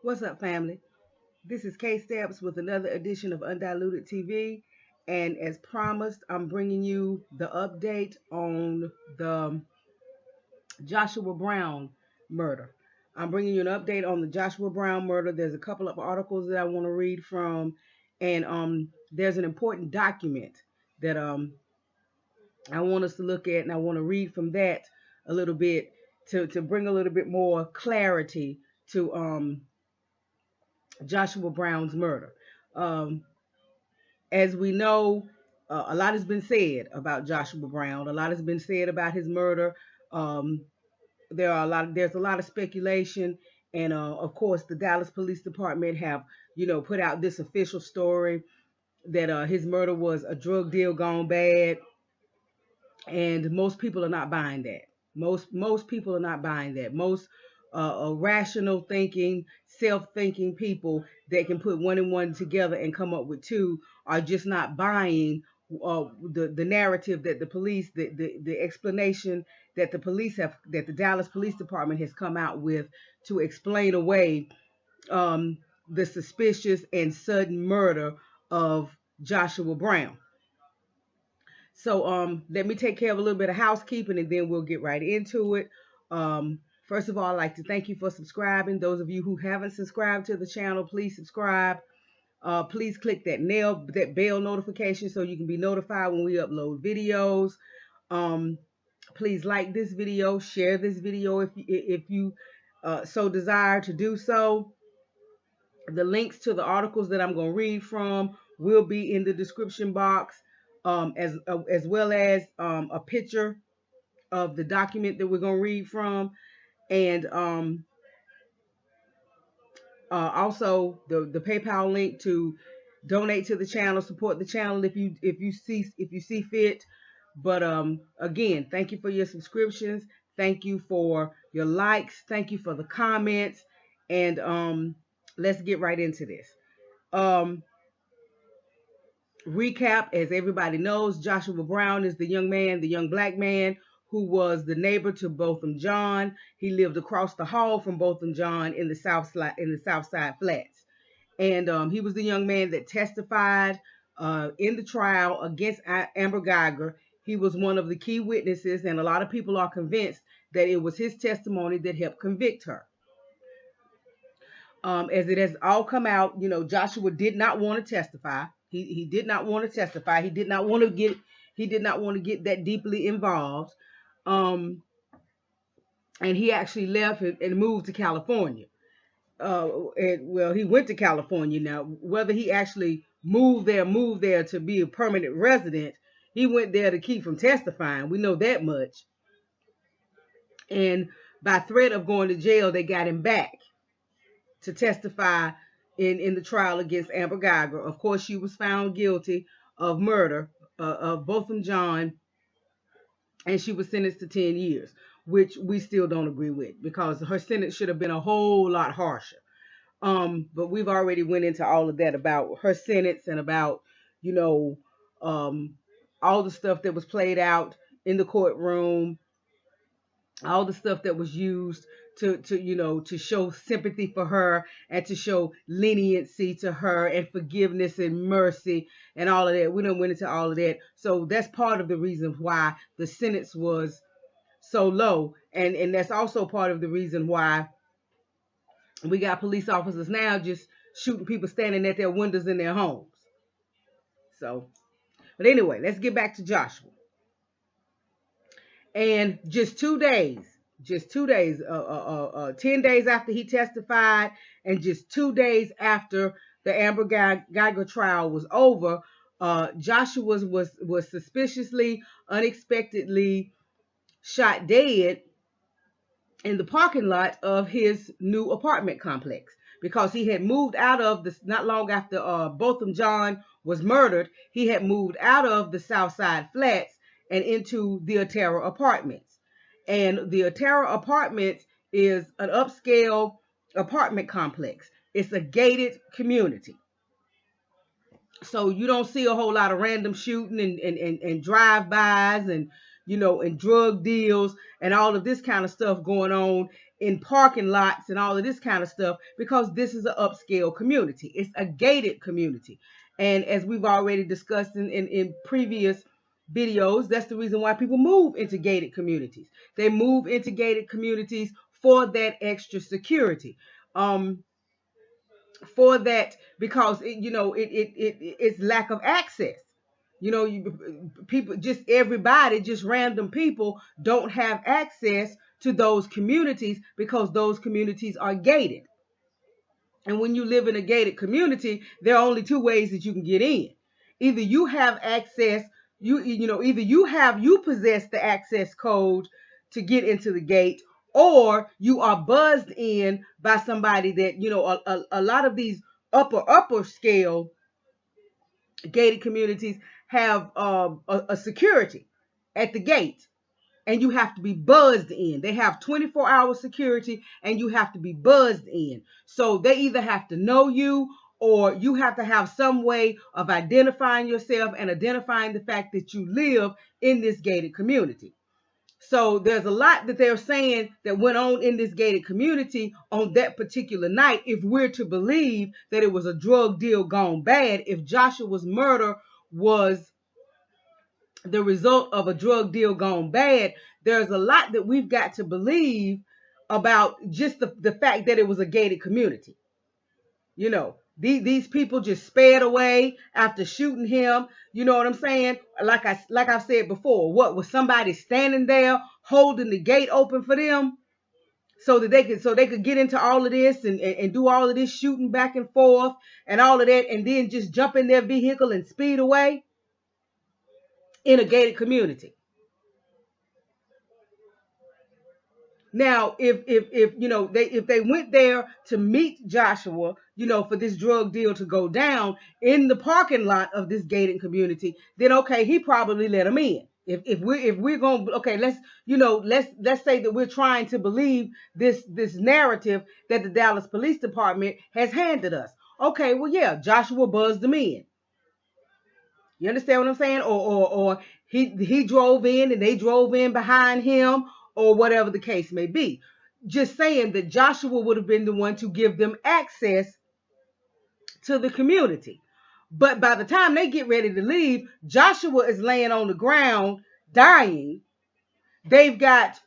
What's up, family? This is K Steps with another edition of Undiluted TV. And as promised, I'm bringing you the update on the Joshua Brown murder. I'm bringing you an update on the Joshua Brown murder. There's a couple of articles that I want to read from, and there's an important document that I want us to look at, and I want to read from that a little bit to bring a little bit more clarity to Joshua Brown's murder. Um, as we know, a lot has been said about Joshua Brown. A lot has been said about his murder. Um, there's a lot of speculation, and of course, the Dallas Police Department have put out this official story that his murder was a drug deal gone bad, and most people are not buying that. Most people are not buying that. Most rational thinking, self-thinking people that can put one and one together and come up with two are just not buying the narrative that the police, the explanation that the Dallas Police Department has come out with to explain away the suspicious and sudden murder of Joshua Brown. So let me take care of a little bit of housekeeping and then we'll get right into it. First of all, I'd like to thank you for subscribing. Those of you who haven't subscribed to the channel, please subscribe. Please click that bell notification so you can be notified when we upload videos. Please like this video, share this video if you so desire to do so. The links to the articles that I'm going to read from will be in the description box, as well as a picture of the document that we're going to read from, and also the PayPal link to donate to the channel, support the channel if you see fit. But again, thank you for your subscriptions, thank you for your likes, thank you for the comments, and let's get right into this. Recap, as everybody knows, Joshua Brown is the young black man who was the neighbor to Botham Jean. He lived across the hall from Botham Jean in the South Side Flats, and he was the young man that testified in the trial against Amber Guyger. He was one of the key witnesses, and a lot of people are convinced that it was his testimony that helped convict her. As it has all come out, Joshua did not want to testify. He did not want to testify. He did not want to get that deeply involved. And he actually left and moved to California. Well, he went to California. Now, whether he actually moved there to be a permanent resident, he went there to keep from testifying. We know that much. And by threat of going to jail, they got him back to testify in the trial against Amber Guyger. Of course, she was found guilty of murder of Botham Jean, and she was sentenced to 10 years, which we still don't agree with because her sentence should have been a whole lot harsher. But we've already went into all of that about her sentence and about, all the stuff that was played out in the courtroom, all the stuff that was used to show sympathy for her and to show leniency to her and forgiveness and mercy and all of that. We don't went into all of that. So that's part of the reason why the sentence was so low. And that's also part of the reason why we got police officers now just shooting people standing at their windows in their homes. So, but anyway, let's get back to Joshua. And just 10 days after he testified, and just 2 days after the Amber Guyger trial was over, Joshua was suspiciously, unexpectedly shot dead in the parking lot of his new apartment complex, because he had moved out of this not long after Botham Jean was murdered. He had moved out of the South Side Flats and into the Atera Apartments. And the Atera Apartments is an upscale apartment complex. It's a gated community. So you don't see a whole lot of random shooting and drive-bys and and drug deals and all of this kind of stuff going on in parking lots and all of this kind of stuff, because this is an upscale community. It's a gated community. And as we've already discussed in previous videos, that's the reason why people move into gated communities. They move into gated communities for that extra security. For that, because it's lack of access. People, just everybody, just random people don't have access to those communities because those communities are gated. And when you live in a gated community, there are only two ways that you can get in. Either you have access, either you possess the access code to get into the gate, or you are buzzed in by somebody that, a lot of these upper scale gated communities have a security at the gate, and you have to be buzzed in. They have 24-hour security, and you have to be buzzed in. So they either have to know you, or you have to have some way of identifying yourself and identifying the fact that you live in this gated community. So there's a lot that they're saying that went on in this gated community on that particular night, if we're to believe that it was a drug deal gone bad, if Joshua's murder was the result of a drug deal gone bad. There's a lot that we've got to believe about just the fact that it was a gated community. These people just sped away after shooting him. You know what I'm saying? Like I've said before, what was somebody standing there holding the gate open for them so that they could get into all of this and do all of this shooting back and forth and all of that, and then just jump in their vehicle and speed away in a gated community. Now, if they went there to meet Joshua, for this drug deal to go down in the parking lot of this gated community, then okay, he probably let them in. If we're going, okay, let's say that we're trying to believe this narrative that the Dallas Police Department has handed us. Okay, well, yeah, Joshua buzzed them in. You understand what I'm saying? Or he drove in and they drove in behind him, or whatever the case may be. Just saying that Joshua would have been the one to give them access to the community. But by the time they get ready to leave, Joshua is laying on the ground dying. They've got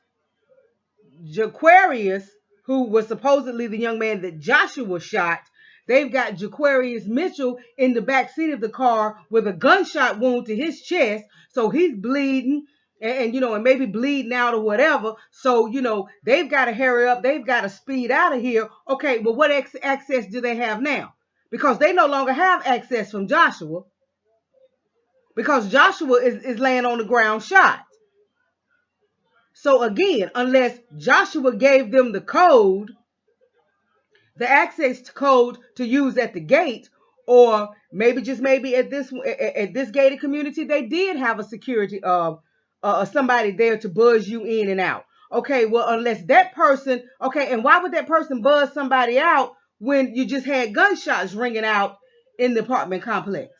Jaquarius, who was supposedly the young man that Joshua shot. They've got Jaquarius Mitchell in the back seat of the car with a gunshot wound to his chest. So he's bleeding and maybe bleeding out or whatever. So, they've got to hurry up. They've got to speed out of here. Okay, but what access do they have now? Because they no longer have access from Joshua, because Joshua is laying on the ground shot. So again, unless Joshua gave them the code, the access code to use at the gate, or maybe at this gated community, they did have a security somebody there to buzz you in and out. Okay, well, unless that person, okay, and why would that person buzz somebody out when you just had gunshots ringing out in the apartment complex?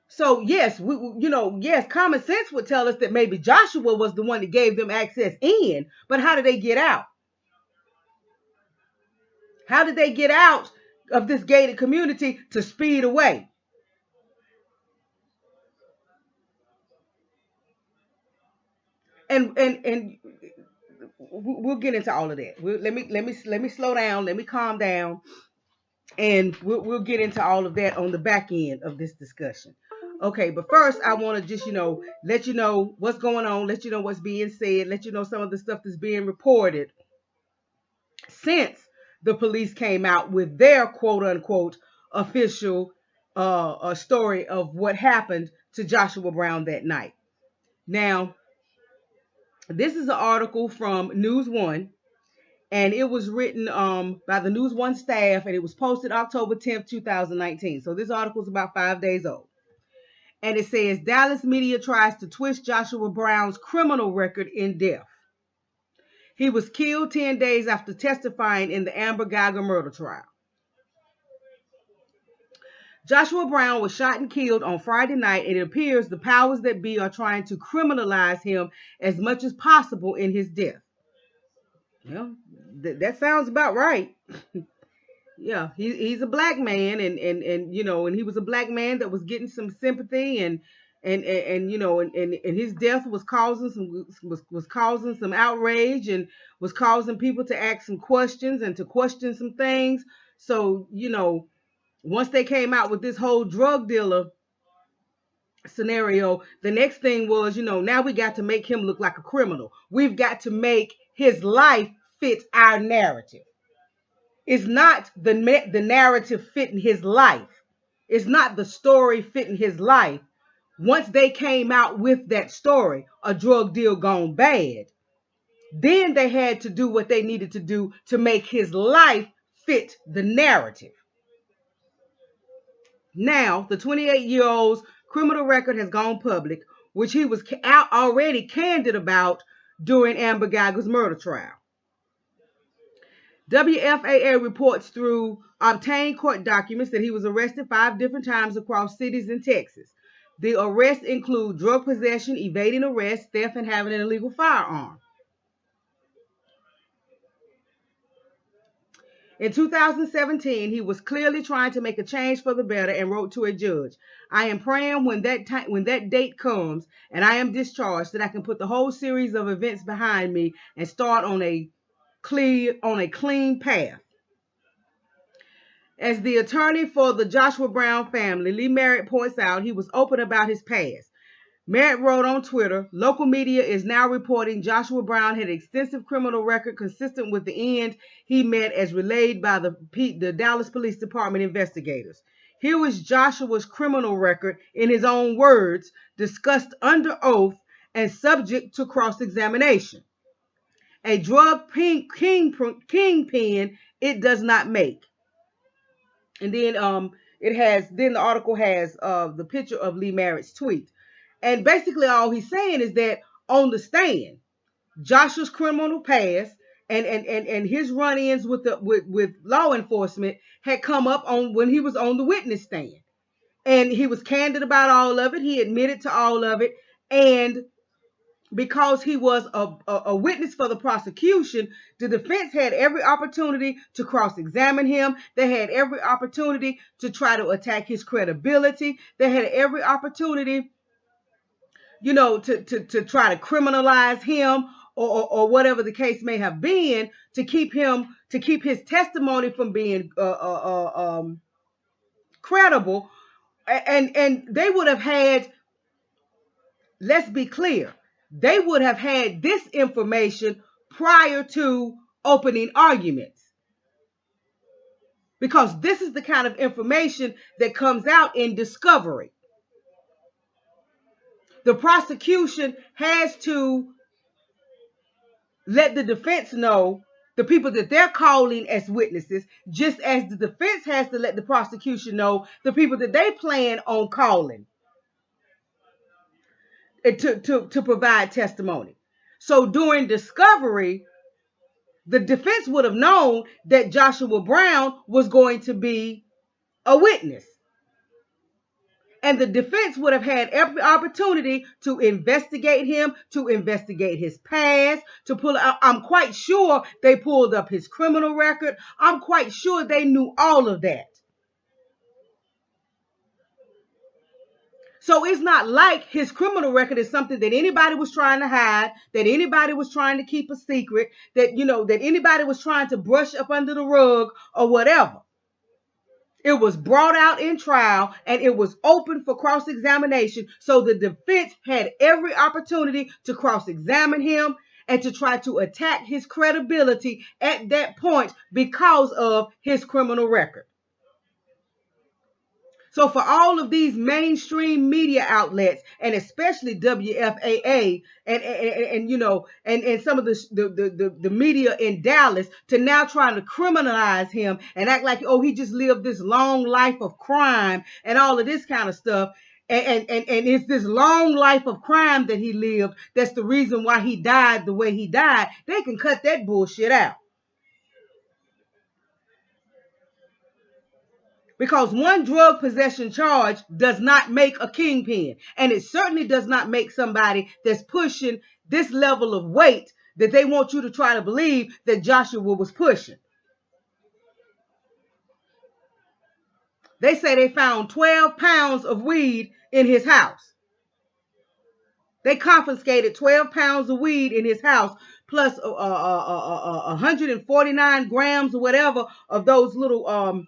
So yes, yes, common sense would tell us that maybe Joshua was the one that gave them access in, but how did they get out? How did they get out of this gated community to speed away? And we'll get into all of that. Let me slow down. Let me calm down, and we'll get into all of that on the back end of this discussion. Okay, but first I want to just let you know what's going on, let you know what's being said, let you know some of the stuff that's being reported since the police came out with their quote unquote official story of what happened to Joshua Brown that night. Now, this is an article from News One, and it was written by the News One staff, and it was posted October 10th, 2019. So this article is about 5 days old. And it says, Dallas media tries to twist Joshua Brown's criminal record in death. He was killed 10 days after testifying in the Amber Guyger murder trial. Joshua Brown was shot and killed on Friday night, and it appears the powers that be are trying to criminalize him as much as possible in his death. Well, that sounds about right. Yeah, he's a black man, and you know, and he was a black man that was getting some sympathy, and you know, and his death was causing was causing some outrage, and was causing people to ask some questions and to question some things. So you know, once they came out with this whole drug dealer scenario, the next thing was, you know, now we got to make him look like a criminal. We've got to make his life fit our narrative. It's not the narrative fitting his life. It's not the story fitting his life. Once they came out with that story, a drug deal gone bad, then they had to do what they needed to do to make his life fit the narrative. Now, the 28-year-old's criminal record has gone public, which he was already candid about during Amber Geiger's murder trial. WFAA reports through obtained court documents that he was arrested 5 different times across cities in Texas. The arrests include drug possession, evading arrest, theft, and having an illegal firearm. In 2017, he was clearly trying to make a change for the better and wrote to a judge, "I am praying when that date comes and I am discharged that I can put the whole series of events behind me and start on a clean path." As the attorney for the Joshua Brown family, Lee Merritt points out, he was open about his past. Merritt wrote on Twitter, "Local media is now reporting Joshua Brown had an extensive criminal record consistent with the end he met as relayed by the Dallas Police Department investigators. Here was Joshua's criminal record in his own words, discussed under oath and subject to cross-examination. A drug kingpin it does not make." And then the article has the picture of Lee Merritt's tweet. And basically all he's saying is that on the stand, Joshua's criminal past and his run-ins with law enforcement had come up on when he was on the witness stand. And he was candid about all of it. He admitted to all of it. And because he was a witness for the prosecution, the defense had every opportunity to cross-examine him. They had every opportunity to try to attack his credibility. They had every opportunity, you know, to try to criminalize him or whatever the case may have been, to keep his testimony from being credible. And they would have had, let's be clear, they would have had this information prior to opening arguments, because this is the kind of information that comes out in discovery. The prosecution has to let the defense know the people that they're calling as witnesses, just as the defense has to let the prosecution know the people that they plan on calling to provide testimony. So during discovery, the defense would have known that Joshua Brown was going to be a witness. And the defense would have had every opportunity to investigate him, to investigate his past, to pull out. I'm quite sure they pulled up his criminal record. I'm quite sure they knew all of that. So it's not like his criminal record is something that anybody was trying to hide, that anybody was trying to keep a secret, that, you know, that anybody was trying to brush up under the rug or whatever. It was brought out in trial and it was open for cross-examination. So the defense had every opportunity to cross-examine him and to try to attack his credibility at that point because of his criminal record. So for all of these mainstream media outlets, and especially WFAA and you know, and some of the media in Dallas, to now try to criminalize him and act like, oh, he just lived this long life of crime and all of this kind of stuff. And it's this long life of crime that he lived that's the reason why he died the way he died. They can cut that bullshit out. Because one drug possession charge does not make a kingpin. And it certainly does not make somebody that's pushing this level of weight that they want you to try to believe that Joshua was pushing. They say they found 12 pounds of weed in his house. They confiscated 12 pounds of weed in his house, plus 149 grams or whatever of those little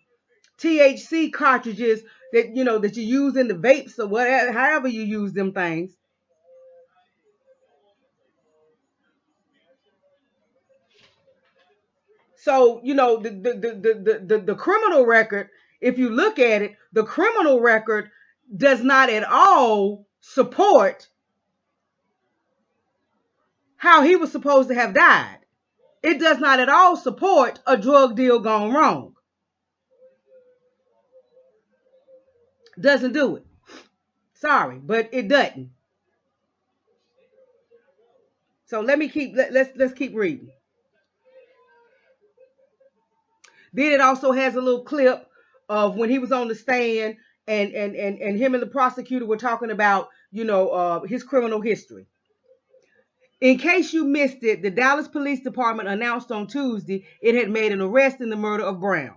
THC cartridges that that you use in the vapes or whatever, however you use them things. So the criminal record, if you look at it, the criminal record does not at all support how he was supposed to have died. It does not at all support a drug deal gone wrong. Doesn't do it. Sorry, but it doesn't. So let's keep reading. Then it also has a little clip of when he was on the stand and him and the prosecutor were talking about, his criminal history. In case you missed it, the Dallas Police Department announced on Tuesday it had made an arrest in the murder of Brown.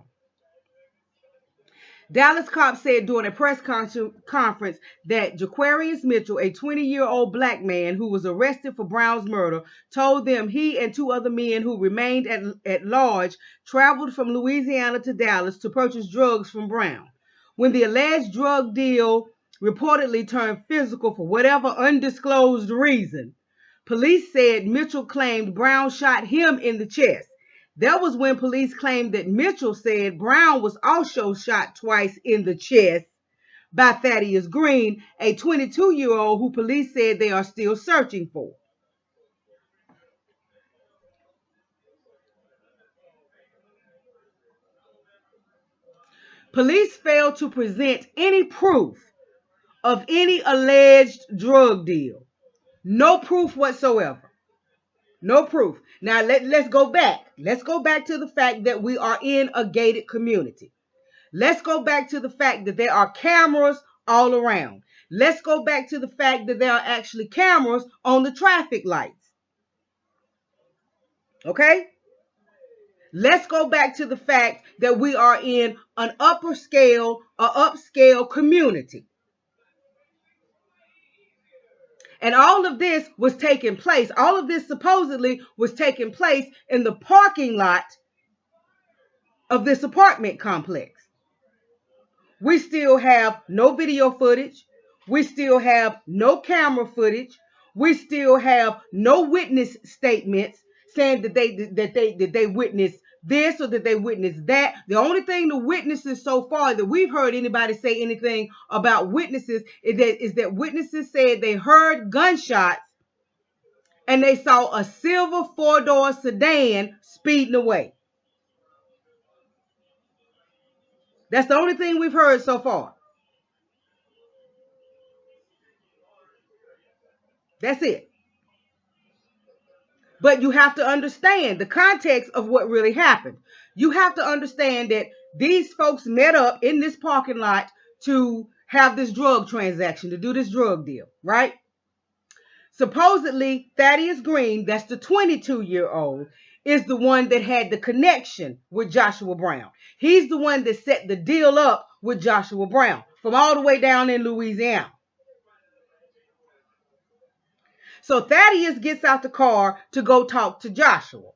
Dallas cops said during a press conference that Jaquarius Mitchell, a 20-year-old black man who was arrested for Brown's murder, told them he and two other men who remained at large traveled from Louisiana to Dallas to purchase drugs from Brown. When the alleged drug deal reportedly turned physical for whatever undisclosed reason, police said Mitchell claimed Brown shot him in the chest. That was when police claimed that Mitchell said Brown was also shot twice in the chest by Thaddeus Green, a 22-year-old who police said they are still searching for. Police failed to present any proof of any alleged drug deal. No proof whatsoever. No proof. Now let's go back. Let's go back to the fact that we are in a gated community. Let's go back to the fact that there are cameras all around. Let's go back to the fact that there are actually cameras on the traffic lights. Okay? Let's go back to the fact that we are in an upscale community. And all of this was taking place. All of this supposedly was taking place in the parking lot of this apartment complex. We still have no video footage. We still have no camera footage. We still have no witness statements saying that they witnessed this or that they witnessed that. The only thing the witnesses so far that we've heard anybody say anything about witnesses is that witnesses said they heard gunshots and they saw a silver four-door sedan speeding away. That's the only thing we've heard so far. That's it. But you have to understand the context of what really happened. You have to understand that these folks met up in this parking lot to have this drug transaction, to do this drug deal, right? Supposedly, Thaddeus Green, that's the 22-year-old, is the one that had the connection with Joshua Brown. He's the one that set the deal up with Joshua Brown from all the way down in Louisiana. So Thaddeus gets out the car to go talk to Joshua.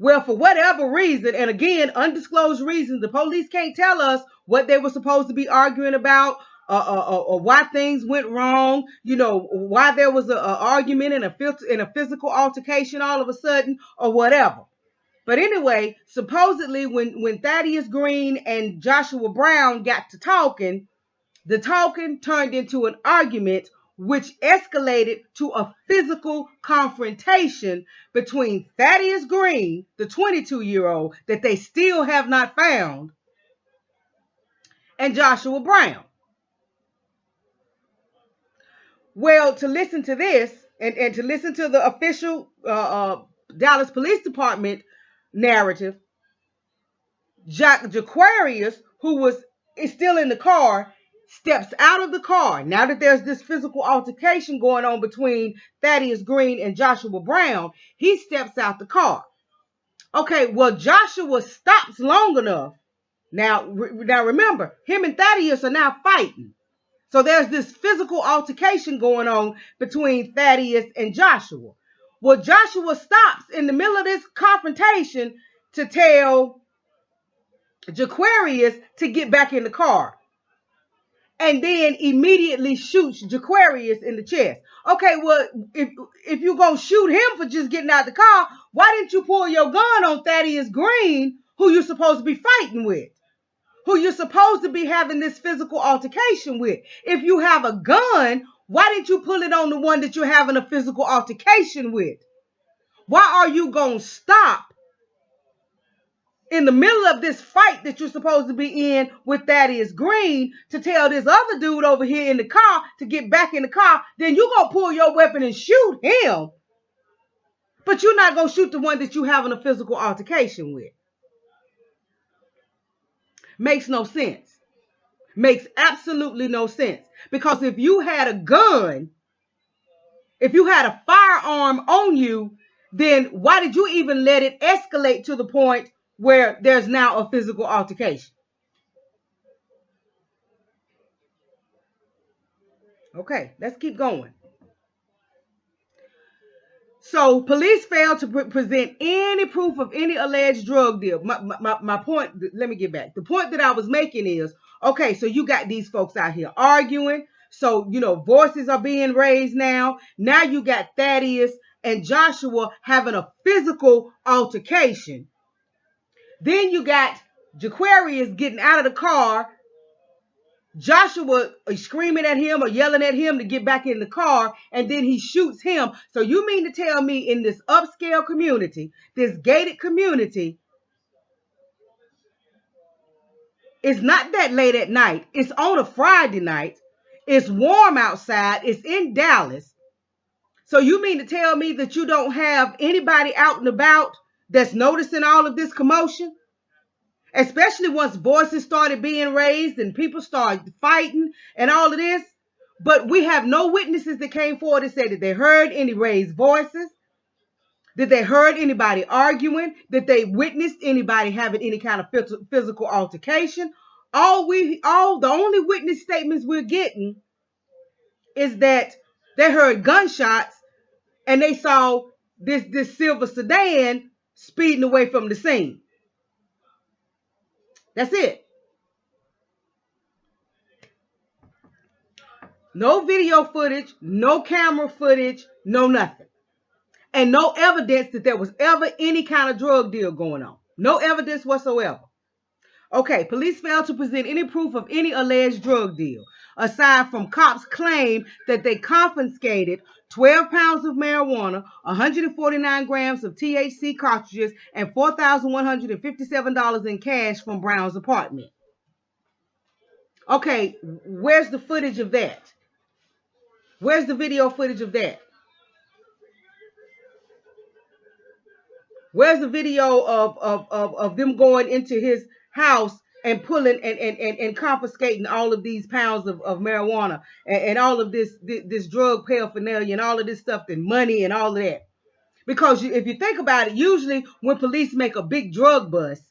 Well, for whatever reason, and again, undisclosed reasons, the police can't tell us what they were supposed to be arguing about, or why things went wrong, why there was an argument and a physical altercation all of a sudden, or whatever. But anyway, supposedly when Thaddeus Green and Joshua Brown got to talking, the talking turned into an argument which escalated to a physical confrontation between Thaddeus Green, the 22-year-old that they still have not found, and Joshua Brown. Well, to listen to this and to listen to the official Dallas Police Department narrative, Jaquarius, who is still in the car, steps out of the car. Now that there's this physical altercation going on between Thaddeus Green and Joshua Brown, he steps out the car. Okay, well, Joshua stops long enough. Now remember, him and Thaddeus are now fighting. So there's this physical altercation going on between Thaddeus and Joshua. Well, Joshua stops in the middle of this confrontation to tell Jaquarius to get back in the car, and then immediately shoots Jaquarius in the chest. Okay, well, if you're going to shoot him for just getting out the car, why didn't you pull your gun on Thaddeus Green, who you're supposed to be fighting with? Who you're supposed to be having this physical altercation with? If you have a gun, why didn't you pull it on the one that you're having a physical altercation with? Why are you going to stop in the middle of this fight that you're supposed to be in with Thaddeus Green to tell this other dude over here in the car to get back in the car? Then you're going to pull your weapon and shoot him, but you're not going to shoot the one that you're having a physical altercation with. Makes no sense. Makes absolutely no sense. Because if you had a gun, if you had a firearm on you, then why did you even let it escalate to the point where there's now a physical altercation? Okay, let's keep going. So police failed to present any proof of any alleged drug deal. My point, let me get back. The point that I was making is, okay, so you got these folks out here arguing. So, voices are being raised now. Now you got Thaddeus and Joshua having a physical altercation. Then you got Jaquarius getting out of the car. Joshua screaming at him or yelling at him to get back in the car, and then he shoots him. So you mean to tell me in this upscale community, this gated community, it's not that late at night. It's on a Friday night. It's warm outside. It's in Dallas. So you mean to tell me that you don't have anybody out and about that's noticing all of this commotion? Especially once voices started being raised and people started fighting and all of this. But we have no witnesses that came forward and said that they heard any raised voices, that they heard anybody arguing, that they witnessed anybody having any kind of physical altercation. The only witness statements we're getting is that they heard gunshots and they saw this silver sedan speeding away from the scene. That's it. No video footage, no camera footage, no nothing. And no evidence that there was ever any kind of drug deal going on. No evidence whatsoever. Okay, police failed to present any proof of any alleged drug deal, aside from cops' claim that they confiscated 12 pounds of marijuana, 149 grams of THC cartridges, and $4,157 in cash from Brown's apartment. Okay, where's the footage of that? Where's the video footage of that? Where's the video of them going into his house and pulling and confiscating all of these pounds of marijuana and all of this drug paraphernalia and all of this stuff and money and all of that? Because if you think about it, usually when police make a big drug bust,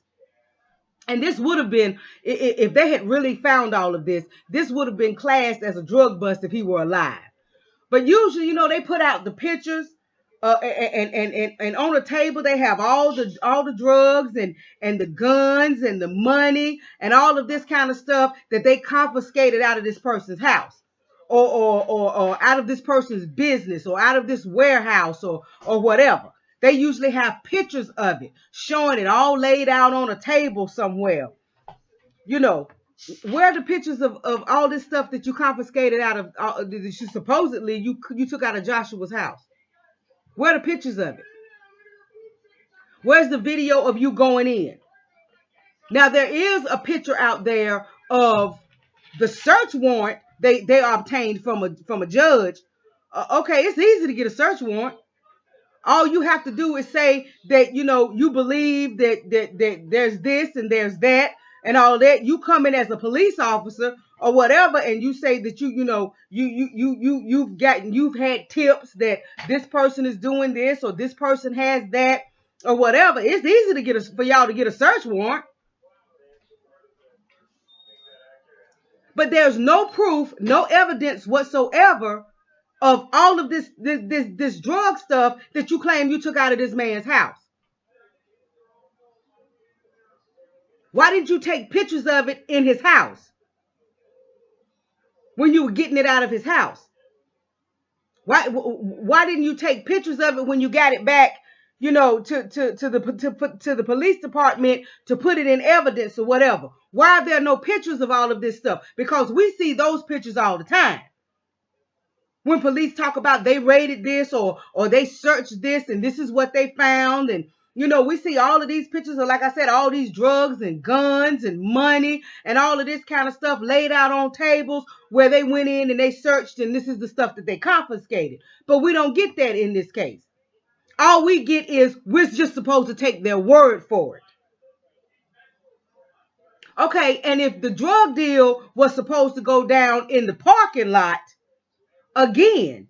and this would have been, if they had really found all of this, this would have been classed as a drug bust if he were alive. But usually, they put out the pictures, and on the table they have all the drugs and the guns and the money and all of this kind of stuff that they confiscated out of this person's house, or out of this person's business, or out of this warehouse, or whatever. They usually have pictures of it, showing it all laid out on a table somewhere. Where are the pictures of all this stuff that you confiscated out of, that you supposedly you took out of Joshua's house? Where are the pictures of it? Where's the video of you going in? Now, there is a picture out there of the search warrant they obtained from a judge. Okay, it's easy to get a search warrant. All you have to do is say that, you believe that there's this and there's that and all of that. You come in as a police officer or whatever, and you say that you've had tips that this person is doing this or this person has that or whatever, it's easy to get for y'all to get a search warrant. But there's no proof, no evidence whatsoever of all of this drug stuff that you claim you took out of this man's house. Why didn't you take pictures of it in his house when you were getting it out of his house? Why didn't you take pictures of it when you got it back, to the police department to put it in evidence or whatever? Why are there no pictures of all of this stuff? Because we see those pictures all the time. When police talk about they raided this or they searched this and this is what they found, and we see all of these pictures of, like I said, all these drugs and guns and money and all of this kind of stuff laid out on tables where they went in and they searched, and this is the stuff that they confiscated. But we don't get that in this case. All we get is we're just supposed to take their word for it. Okay, and if the drug deal was supposed to go down in the parking lot, again,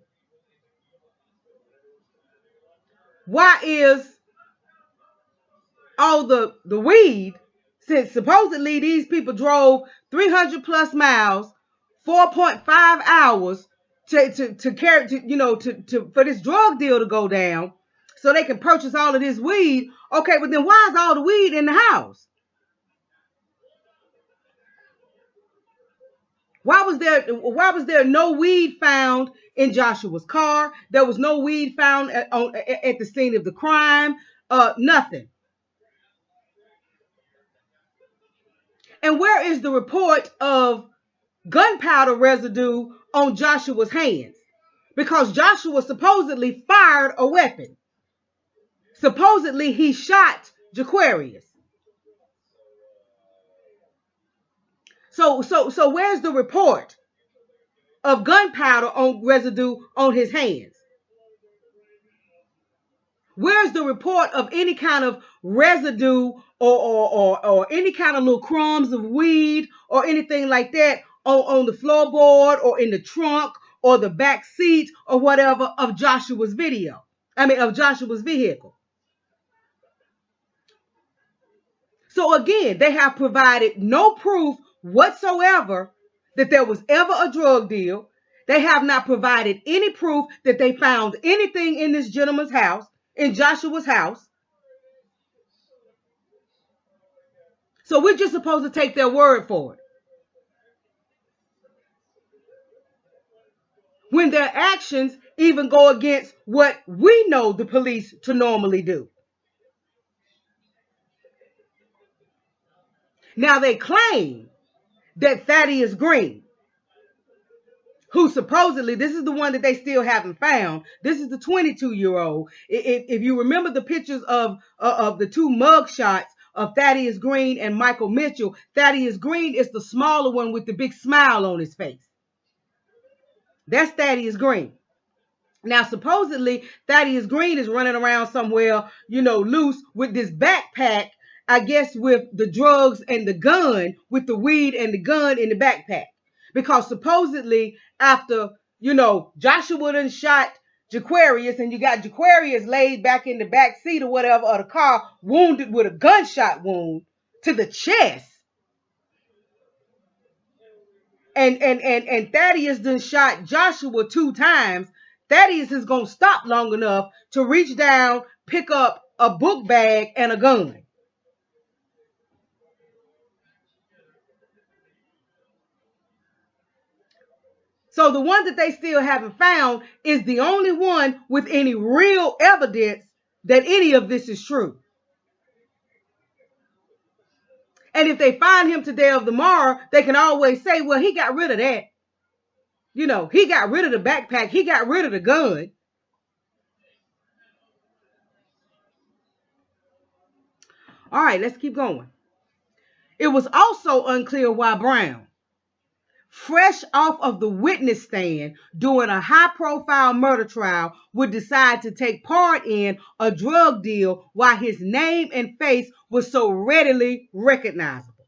why is all the weed, since supposedly these people drove 300 plus miles, 4.5 hours to carry, for this drug deal to go down so they can purchase all of this weed? Okay, but then why is all the weed in the house? Why was there no weed found in Joshua's car? There was no weed found at the scene of the crime. Nothing. And where is the report of gunpowder residue on Joshua's hands? Because Joshua supposedly fired a weapon. Supposedly he shot Jaquarius. So where's the report of gunpowder on residue on his hands? Where's the report of any kind of residue or any kind of little crumbs of weed or anything like that on the floorboard or in the trunk or the back seat or whatever of Joshua's vehicle? So again, they have provided no proof whatsoever that there was ever a drug deal. They have not provided any proof that they found anything in this gentleman's house, in Joshua's house. So we're just supposed to take their word for it, when their actions even go against what we know the police to normally do. Now they claim that Thaddeus Green, who supposedly, this is the one that they still haven't found. This is the 22-year-old. If you remember the pictures of the two mug shots of Thaddeus Green and Michael Mitchell, Thaddeus Green is the smaller one with the big smile on his face. That's Thaddeus Green. Now, supposedly, Thaddeus Green is running around somewhere, loose with this backpack, I guess with the drugs and the gun, with the weed and the gun in the backpack. Because supposedly after, Joshua done shot Jaquarius, and you got Jaquarius laid back in the back seat or whatever of the car, wounded with a gunshot wound to the chest. And Thaddeus done shot Joshua 2 times. Thaddeus is going to stop long enough to reach down, pick up a book bag and a gun. So the one that they still haven't found is the only one with any real evidence that any of this is true. And if they find him today or tomorrow, they can always say, well, he got rid of that. He got rid of the backpack. He got rid of the gun. All right, let's keep going. It was also unclear why Brown, fresh off of the witness stand during a high-profile murder trial, would decide to take part in a drug deal while his name and face was so readily recognizable.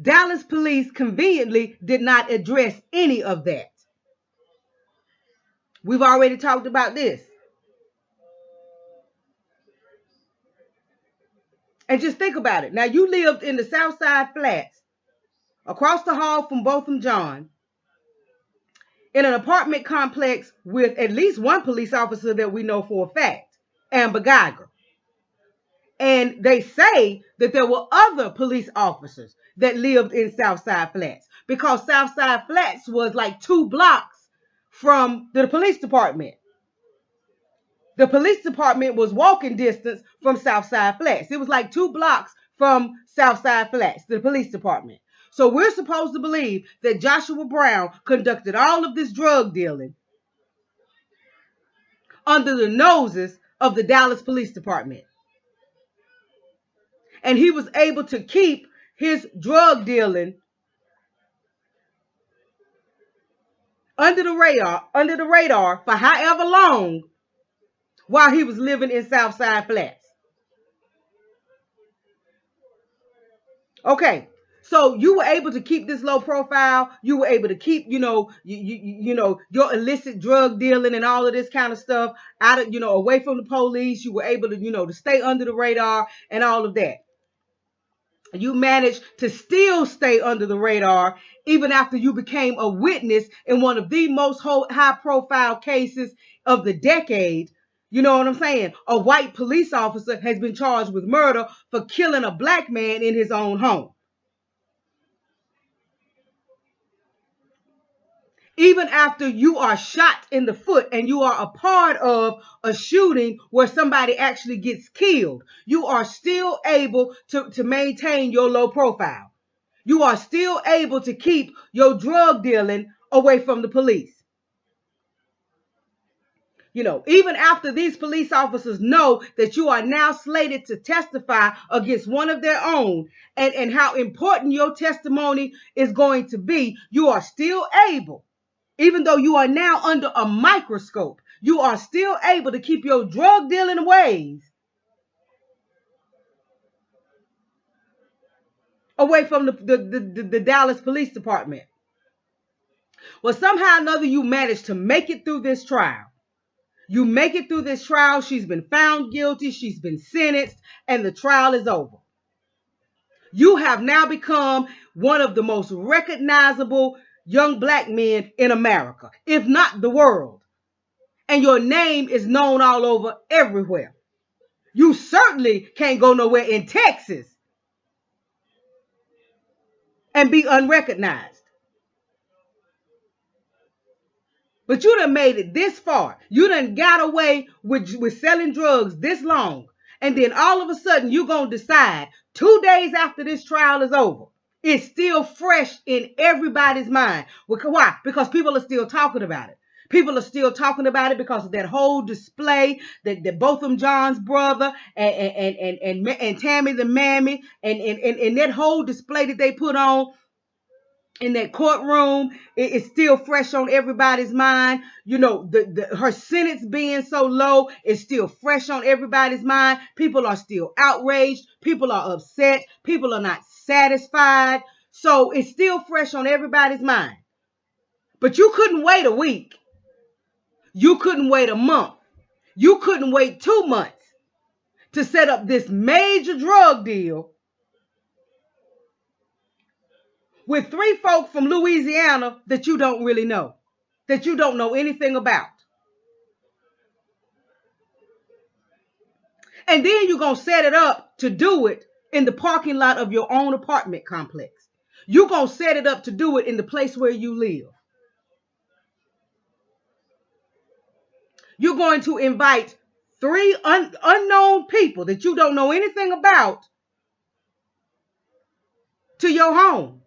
Dallas police conveniently did not address any of that. We've already talked about this. And just think about it. Now, you lived in the Southside Flats, across the hall from Botham Jean, in an apartment complex with at least one police officer that we know for a fact, Amber Guyger. And they say that there were other police officers that lived in Southside Flats, because Southside Flats was like 2 blocks from the police department. The police department was walking distance from Southside Flats. It was like 2 blocks from Southside Flats, the police department. So we're supposed to believe that Joshua Brown conducted all of this drug dealing under the noses of the Dallas Police Department. And he was able to keep his drug dealing under the radar for however long while he was living in Southside Flats. Okay, so you were able to keep this low profile. You were able to keep, your illicit drug dealing and all of this kind of stuff out of, away from the police. You were able to, to stay under the radar and all of that. You managed to still stay under the radar even after you became a witness in one of the most high-profile cases of the decade. You know what I'm saying? A white police officer has been charged with murder for killing a black man in his own home. Even after you are shot in the foot and you are a part of a shooting where somebody actually gets killed, you are still able to maintain your low profile. You are still able to keep your drug dealing away from the police. Even after these police officers know that you are now slated to testify against one of their own, and how important your testimony is going to be, you are still able, even though you are now under a microscope, you are still able to keep your drug dealing ways away from the Dallas Police Department. Well, somehow or another, you managed to make it through this trial. You make it through this trial. She's been found guilty. She's been sentenced, and the trial is over. You have now become one of the most recognizable young black men in America, if not the world. And your name is known all over everywhere. You certainly can't go nowhere in Texas and be unrecognized. But you done made it this far. You done got away with selling drugs this long. And then all of a sudden, you're going to decide 2 days after this trial is over, it's still fresh in everybody's mind. Why? Because people are still talking about it. People are still talking about it because of that whole display that Botham Jean's brother and Tammy the Mammy and that whole display that they put on in that courtroom, it's still fresh on everybody's mind. Her sentence being so low is still fresh on everybody's mind. People are still outraged. People are upset. People are not satisfied. So it's still fresh on everybody's mind. But you couldn't wait a week. You couldn't wait a month. You couldn't wait 2 months to set up this major drug deal with 3 folk from Louisiana that you don't really know, that you don't know anything about. And then you're going to set it up to do it in the parking lot of your own apartment complex. You're going to set it up to do it in the place where you live. You're going to invite 3 unknown people that you don't know anything about to your home.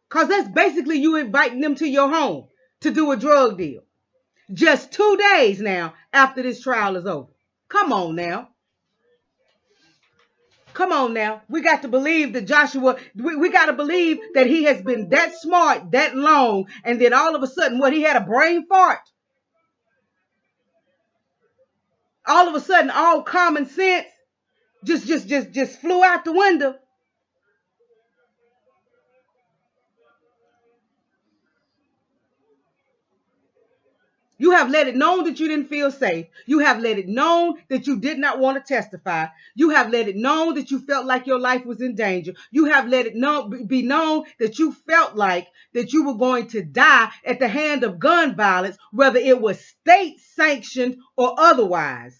Because that's basically you inviting them to your home to do a drug deal. Just 2 days now after this trial is over. Come on now. Come on now. We got to believe that Joshua, we got to believe that he has been that smart that long. And then all of a sudden, he had a brain fart. All of a sudden, all common sense just flew out the window. You have let it known that you didn't feel safe. You have let it known that you did not want to testify. You have let it known that you felt like your life was in danger. You have let it be known that you felt like that you were going to die at the hand of gun violence, whether it was state sanctioned or otherwise.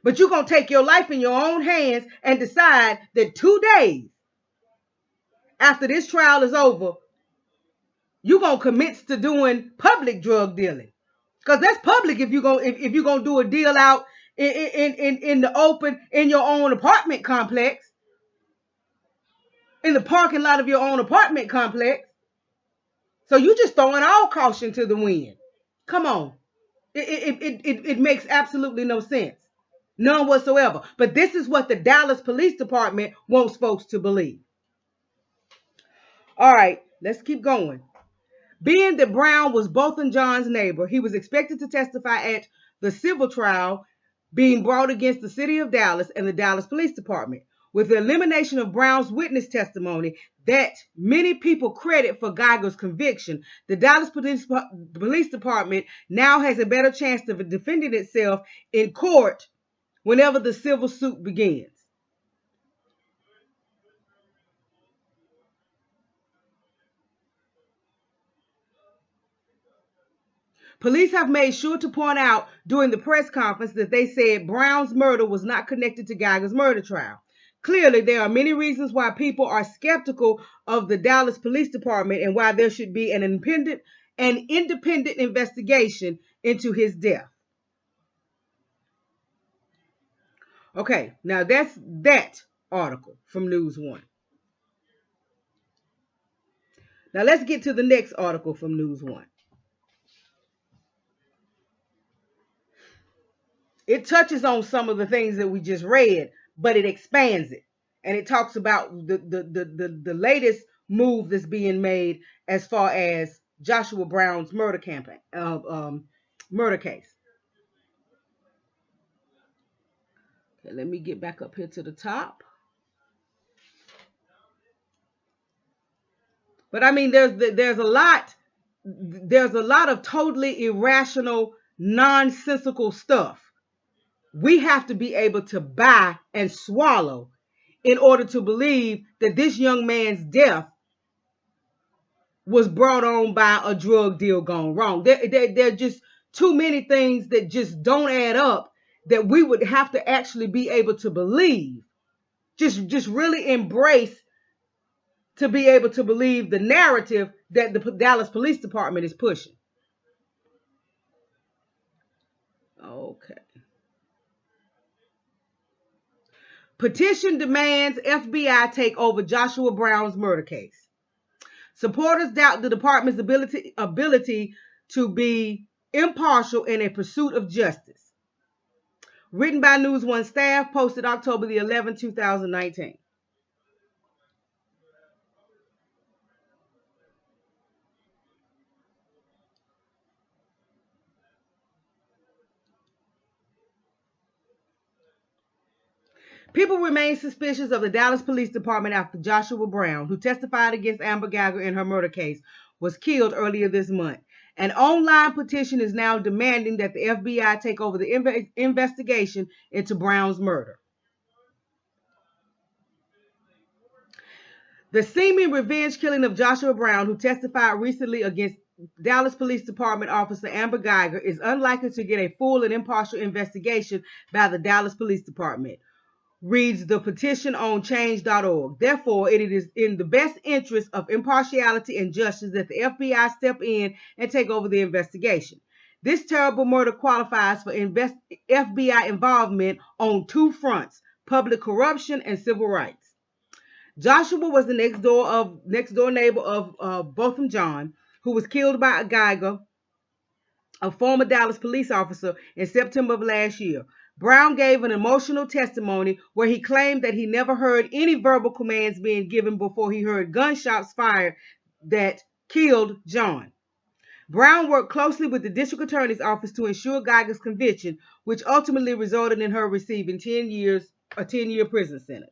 But you're going to take your life in your own hands and decide that 2 days after this trial is over, you're going to commit to doing public drug dealing. Because that's public if you're gonna do a deal out in the open in your own apartment complex, in the parking lot of your own apartment complex. So you just throwing all caution to the wind. Come on. It makes absolutely no sense. None whatsoever. But this is what the Dallas Police Department wants folks to believe. All right, let's keep going. Being that Brown was Botham Jean's neighbor, he was expected to testify at the civil trial being brought against the city of Dallas and the Dallas Police Department. With the elimination of Brown's witness testimony that many people credit for Geiger's conviction, the Dallas Police Department now has a better chance of defending itself in court whenever the civil suit begins. Police have made sure to point out during the press conference that they said Brown's murder was not connected to Geiger's murder trial. Clearly, there are many reasons why people are skeptical of the Dallas Police Department and why there should be an independent investigation into his death. Okay, now that's that article from News One. Now let's get to the next article from News One. It touches on some of the things that we just read, but it expands it. And it talks about the latest move that's being made as far as Joshua Brown's murder campaign, murder case. Okay, let me get back up here to the top. But I mean, there's a lot of totally irrational, nonsensical stuff we have to be able to buy and swallow in order to believe that this young man's death was brought on by a drug deal gone wrong. There are just too many things that just don't add up that we would have to actually be able to believe. Just really embrace to be able to believe the narrative that the Dallas Police Department is pushing. Okay. Petition demands FBI take over Joshua Brown's murder case. Supporters doubt the department's ability to be impartial in a pursuit of justice. Written by News One staff, posted October the 11th, 2019. People remain suspicious of the Dallas Police Department after Joshua Brown, who testified against Amber Geiger in her murder case, was killed earlier this month. An online petition is now demanding that the FBI take over the investigation into Brown's murder. The seeming revenge killing of Joshua Brown, who testified recently against Dallas Police Department officer Amber Geiger, is unlikely to get a full and impartial investigation by the Dallas Police Department, reads the petition on change.org. Therefore, it is in the best interest of impartiality and justice that the FBI step in and take over the investigation. This terrible murder qualifies for FBI involvement on two fronts: public corruption and civil rights. Joshua was the next door neighbor of Botham Jean, who was killed by a Geiger, a former Dallas police officer, in September of last year. Brown gave an emotional testimony where he claimed that he never heard any verbal commands being given before he heard gunshots fired that killed John. Brown worked closely with the district attorney's office to ensure Geiger's conviction, which ultimately resulted in her receiving 10-year prison sentence.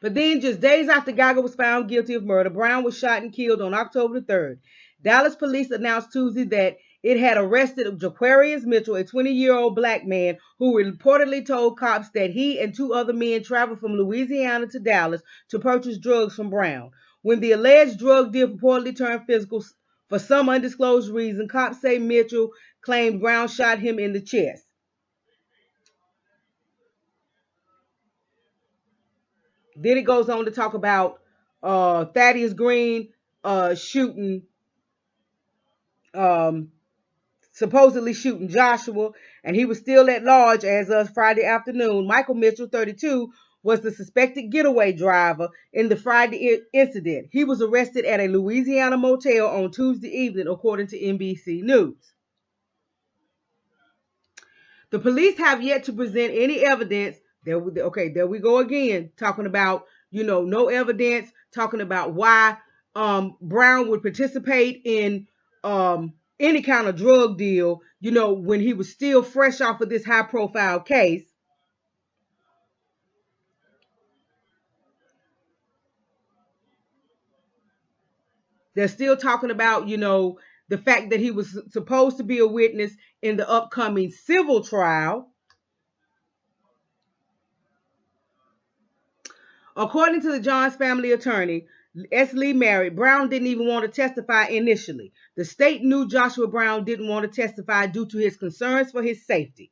But then, just days after Geiger was found guilty of murder, Brown was shot and killed on October the 3rd. Dallas police announced Tuesday that it had arrested Jaquarius Mitchell, a 20-year-old black man who reportedly told cops that he and two other men traveled from Louisiana to Dallas to purchase drugs from Brown. When the alleged drug deal purportedly turned physical for some undisclosed reason, cops say Mitchell claimed Brown shot him in the chest. Then it goes on to talk about Thaddeus Green shooting, supposedly shooting Joshua, and he was still at large as of Friday afternoon. Michael Mitchell, 32, was the suspected getaway driver in the Friday incident. He was arrested at a Louisiana motel on Tuesday evening, according to NBC News. The police have yet to present any evidence. There we go again, talking about, no evidence, talking about why Brown would participate in any kind of drug deal, when he was still fresh off of this high-profile case. They're still talking about, the fact that he was supposed to be a witness in the upcoming civil trial. According to the Johns family attorney, S. Lee Merritt, Brown didn't even want to testify initially. The state knew Joshua Brown didn't want to testify due to his concerns for his safety.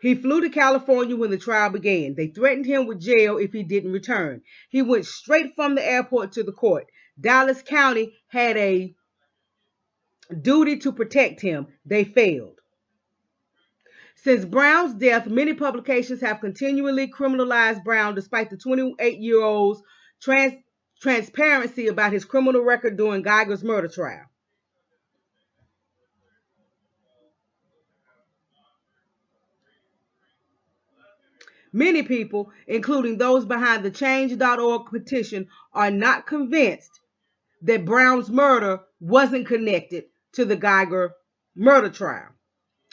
He flew to California when the trial began. They threatened him with jail if he didn't return. He went straight from the airport to the court. Dallas County had a duty to protect him. They failed. Since Brown's death, many publications have continually criminalized Brown despite the 28-year-old's transparency about his criminal record during Geiger's murder trial. Many people, including those behind the Change.org petition, are not convinced that Brown's murder wasn't connected to the Geiger murder trial.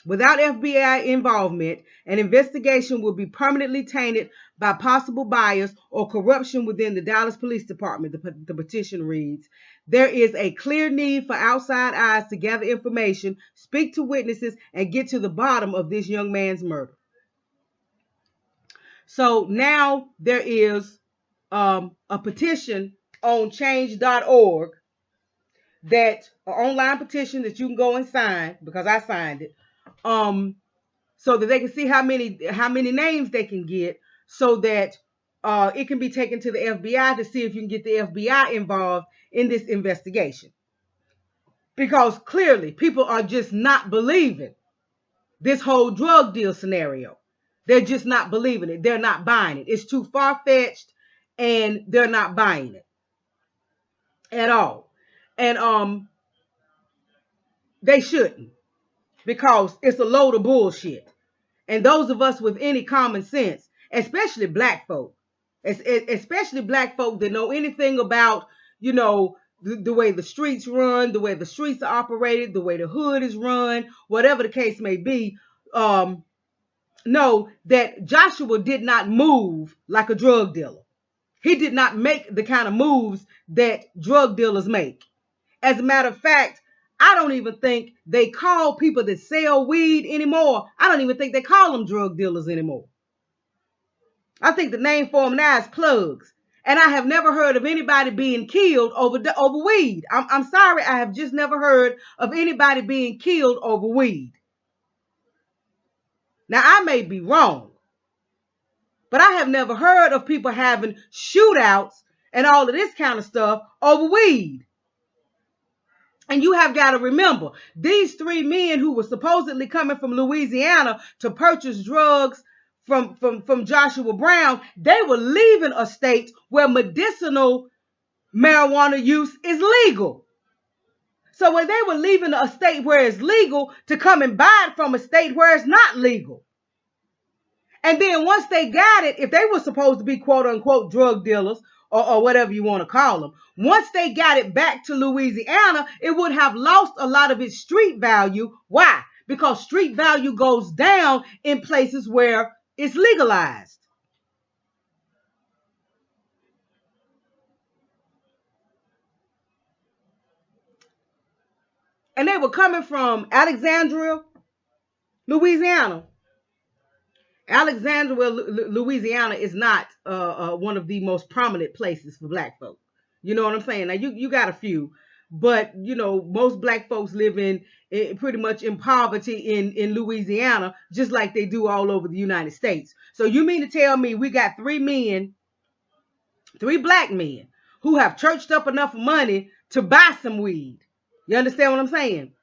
Without FBI involvement, an investigation will be permanently tainted by possible bias or corruption within the Dallas Police Department, the petition reads. There is a clear need for outside eyes to gather information, speak to witnesses, and get to the bottom of this young man's murder. So now there is a petition on change.org, that an online petition that you can go and sign, because I signed it, so that they can see how many names they can get, so that it can be taken to the FBI to see if you can get the FBI involved in this investigation. Because clearly people are just not believing this whole drug deal scenario. They're just not believing it. They're not buying it. It's too far-fetched, and they're not buying it at all. And they shouldn't, because it's a load of bullshit. And those of us with any common sense, especially black folk, especially black folk that know anything about, the way the streets run, the way the streets are operated, the way the hood is run, whatever the case may be, know that Joshua did not move like a drug dealer. He did not make the kind of moves that drug dealers make. As a matter of fact, I don't even think they call people that sell weed anymore. I don't even think they call them drug dealers anymore. I think the name for them now is plugs. And I have never heard of anybody being killed over weed. I'm sorry, I have just never heard of anybody being killed over weed. Now, I may be wrong, but I have never heard of people having shootouts and all of this kind of stuff over weed. And you have got to remember, these three men who were supposedly coming from Louisiana to purchase drugs from Joshua Brown, they were leaving a state where medicinal marijuana use is legal. So when they were leaving a state where it's legal to come and buy it from a state where it's not legal. And then once they got it, if they were supposed to be quote unquote drug dealers or whatever you want to call them, once they got it back to Louisiana, it would have lost a lot of its street value. Why? Because street value goes down in places where it's legalized. And they were coming from Alexandria, Louisiana. Alexandria, Louisiana is not one of the most prominent places for black folk. You know what I'm saying? Now you got a few, but most black folks live in pretty much in poverty in Louisiana, just like they do all over the United States. So you mean to tell me we got three black men who have churched up enough money to buy some weed? You understand what I'm saying?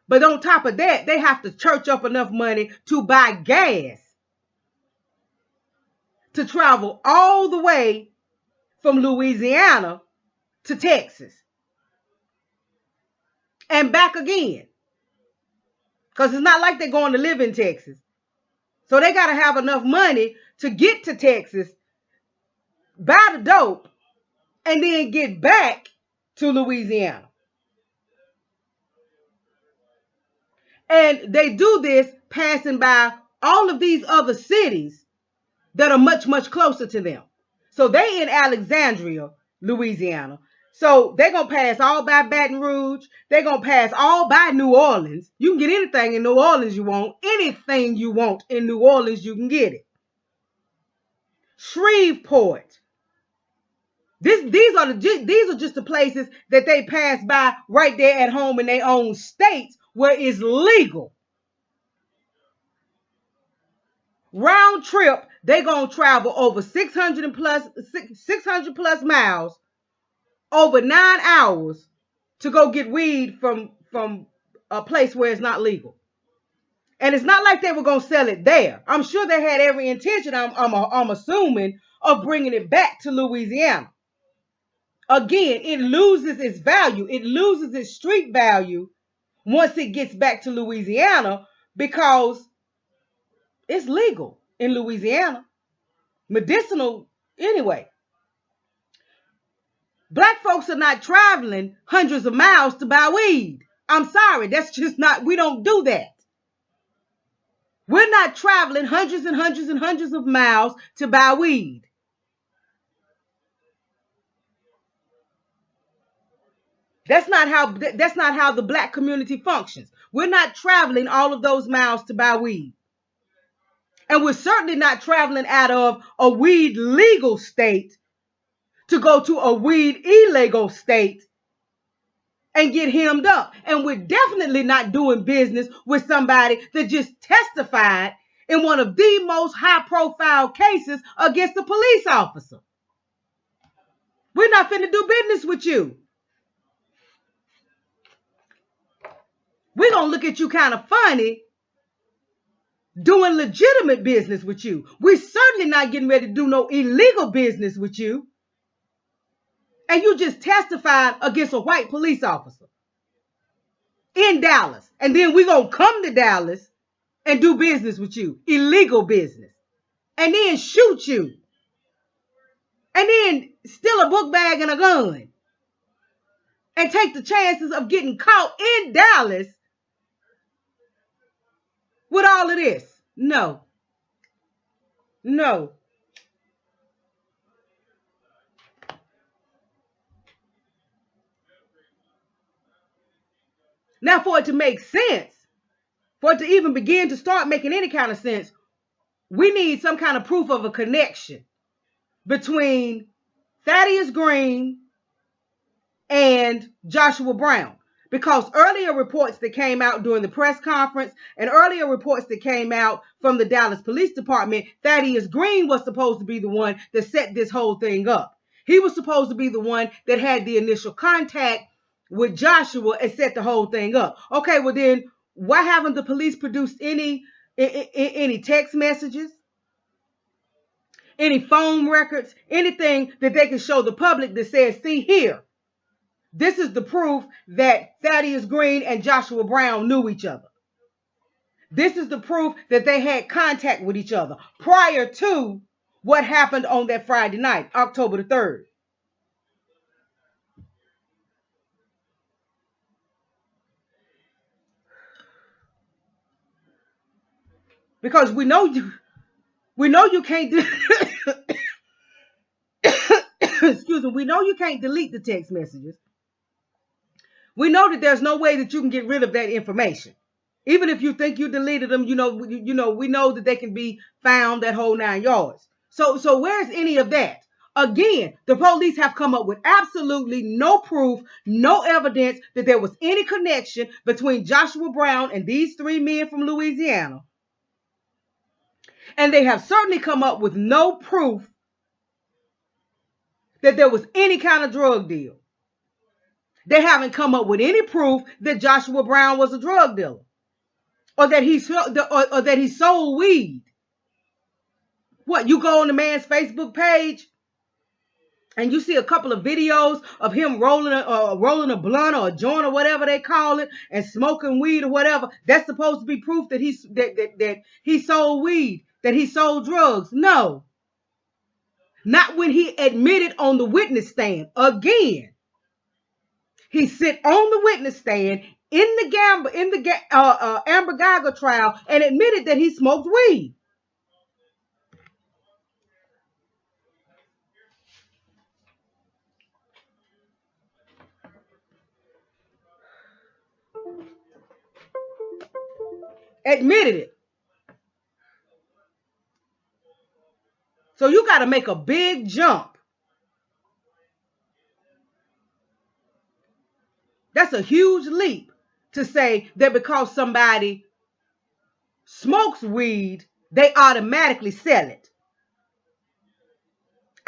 But on top of that, they have to church up enough money to buy gas to travel all the way from Louisiana to Texas and back again. Because it's not like they're going to live in Texas. So they got to have enough money to get to Texas, buy the dope, and then get back to Louisiana. And they do this passing by all of these other cities that are much, much closer to them. So they in Alexandria, Louisiana. So they're going to pass all by Baton Rouge. They're going to pass all by New Orleans. You can get anything in New Orleans you want. Anything you want in New Orleans, you can get it. Shreveport. These are just the places that they pass by right there at home in their own states where it's legal. Round trip, they're going to travel over 600 plus miles, over 9 hours to go get weed from a place where it's not legal. And it's not like they were going to sell it there. I'm sure they had every intention, I'm assuming, of bringing it back to Louisiana. Again, it loses its value. It loses its street value once it gets back to Louisiana because it's legal in Louisiana. Medicinal anyway. Black folks are not traveling hundreds of miles to buy weed. I'm sorry, that's just not, we don't do that. We're not traveling hundreds and hundreds and hundreds of miles to buy weed. That's not how the black community functions. We're not traveling all of those miles to buy weed. And we're certainly not traveling out of a weed legal state to go to a weed illegal state and get hemmed up. And we're definitely not doing business with somebody that just testified in one of the most high-profile cases against a police officer. We're not finna do business with you. We're going to look at you kind of funny doing legitimate business with you. We're certainly not getting ready to do no illegal business with you. And you just testified against a white police officer in Dallas. And then we're going to come to Dallas and do business with you. Illegal business. And then shoot you. And then steal a book bag and a gun. And take the chances of getting caught in Dallas with all of this. No. No. Now, for it to make sense, for it to even begin to start making any kind of sense, we need some kind of proof of a connection between Thaddeus Green and Joshua Brown. Because earlier reports that came out during the press conference and earlier reports that came out from the Dallas Police Department, Thaddeus Green was supposed to be the one that set this whole thing up. He was supposed to be the one that had the initial contact with Joshua and set the whole thing up. Okay, well then, why haven't the police produced any text messages, any phone records, anything that they can show the public that says, see here, this is the proof that Thaddeus Green and Joshua Brown knew each other. This is the proof that they had contact with each other prior to what happened on that Friday night, October the 3rd. Because we know you can't excuse me, we know you can't delete the text messages. We know that there's no way that you can get rid of that information. Even if you think you deleted them, we know that they can be found, that whole 9 yards. So where's any of that? Again, the police have come up with absolutely no proof, no evidence that there was any connection between Joshua Brown and these 3 men from Louisiana. And they have certainly come up with no proof that there was any kind of drug deal. They haven't come up with any proof that Joshua Brown was a drug dealer, or that he sold weed. What, you go on the man's Facebook page and you see a couple of videos of him rolling a blunt or a joint or whatever they call it, and smoking weed or whatever? That's supposed to be proof that he sold weed, that he sold drugs. No, not when he admitted on the witness stand. Again, he sit on the witness stand in the Amber Guyger trial and admitted that he smoked weed. Admitted it. So you got to make a big jump. That's a huge leap to say that because somebody smokes weed, they automatically sell it.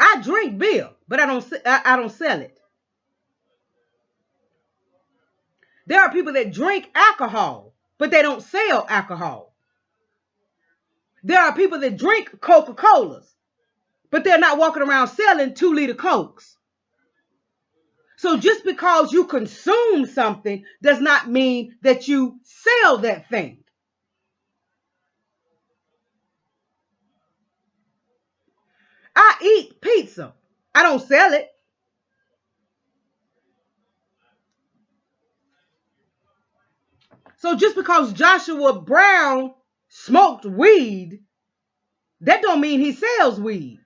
I drink beer, but I don't sell it. There are people that drink alcohol, but they don't sell alcohol. There are people that drink Coca-Colas, but they're not walking around selling 2-liter Cokes. So just because you consume something does not mean that you sell that thing. I eat pizza. I don't sell it. So just because Joshua Brown smoked weed, that don't mean he sells weed.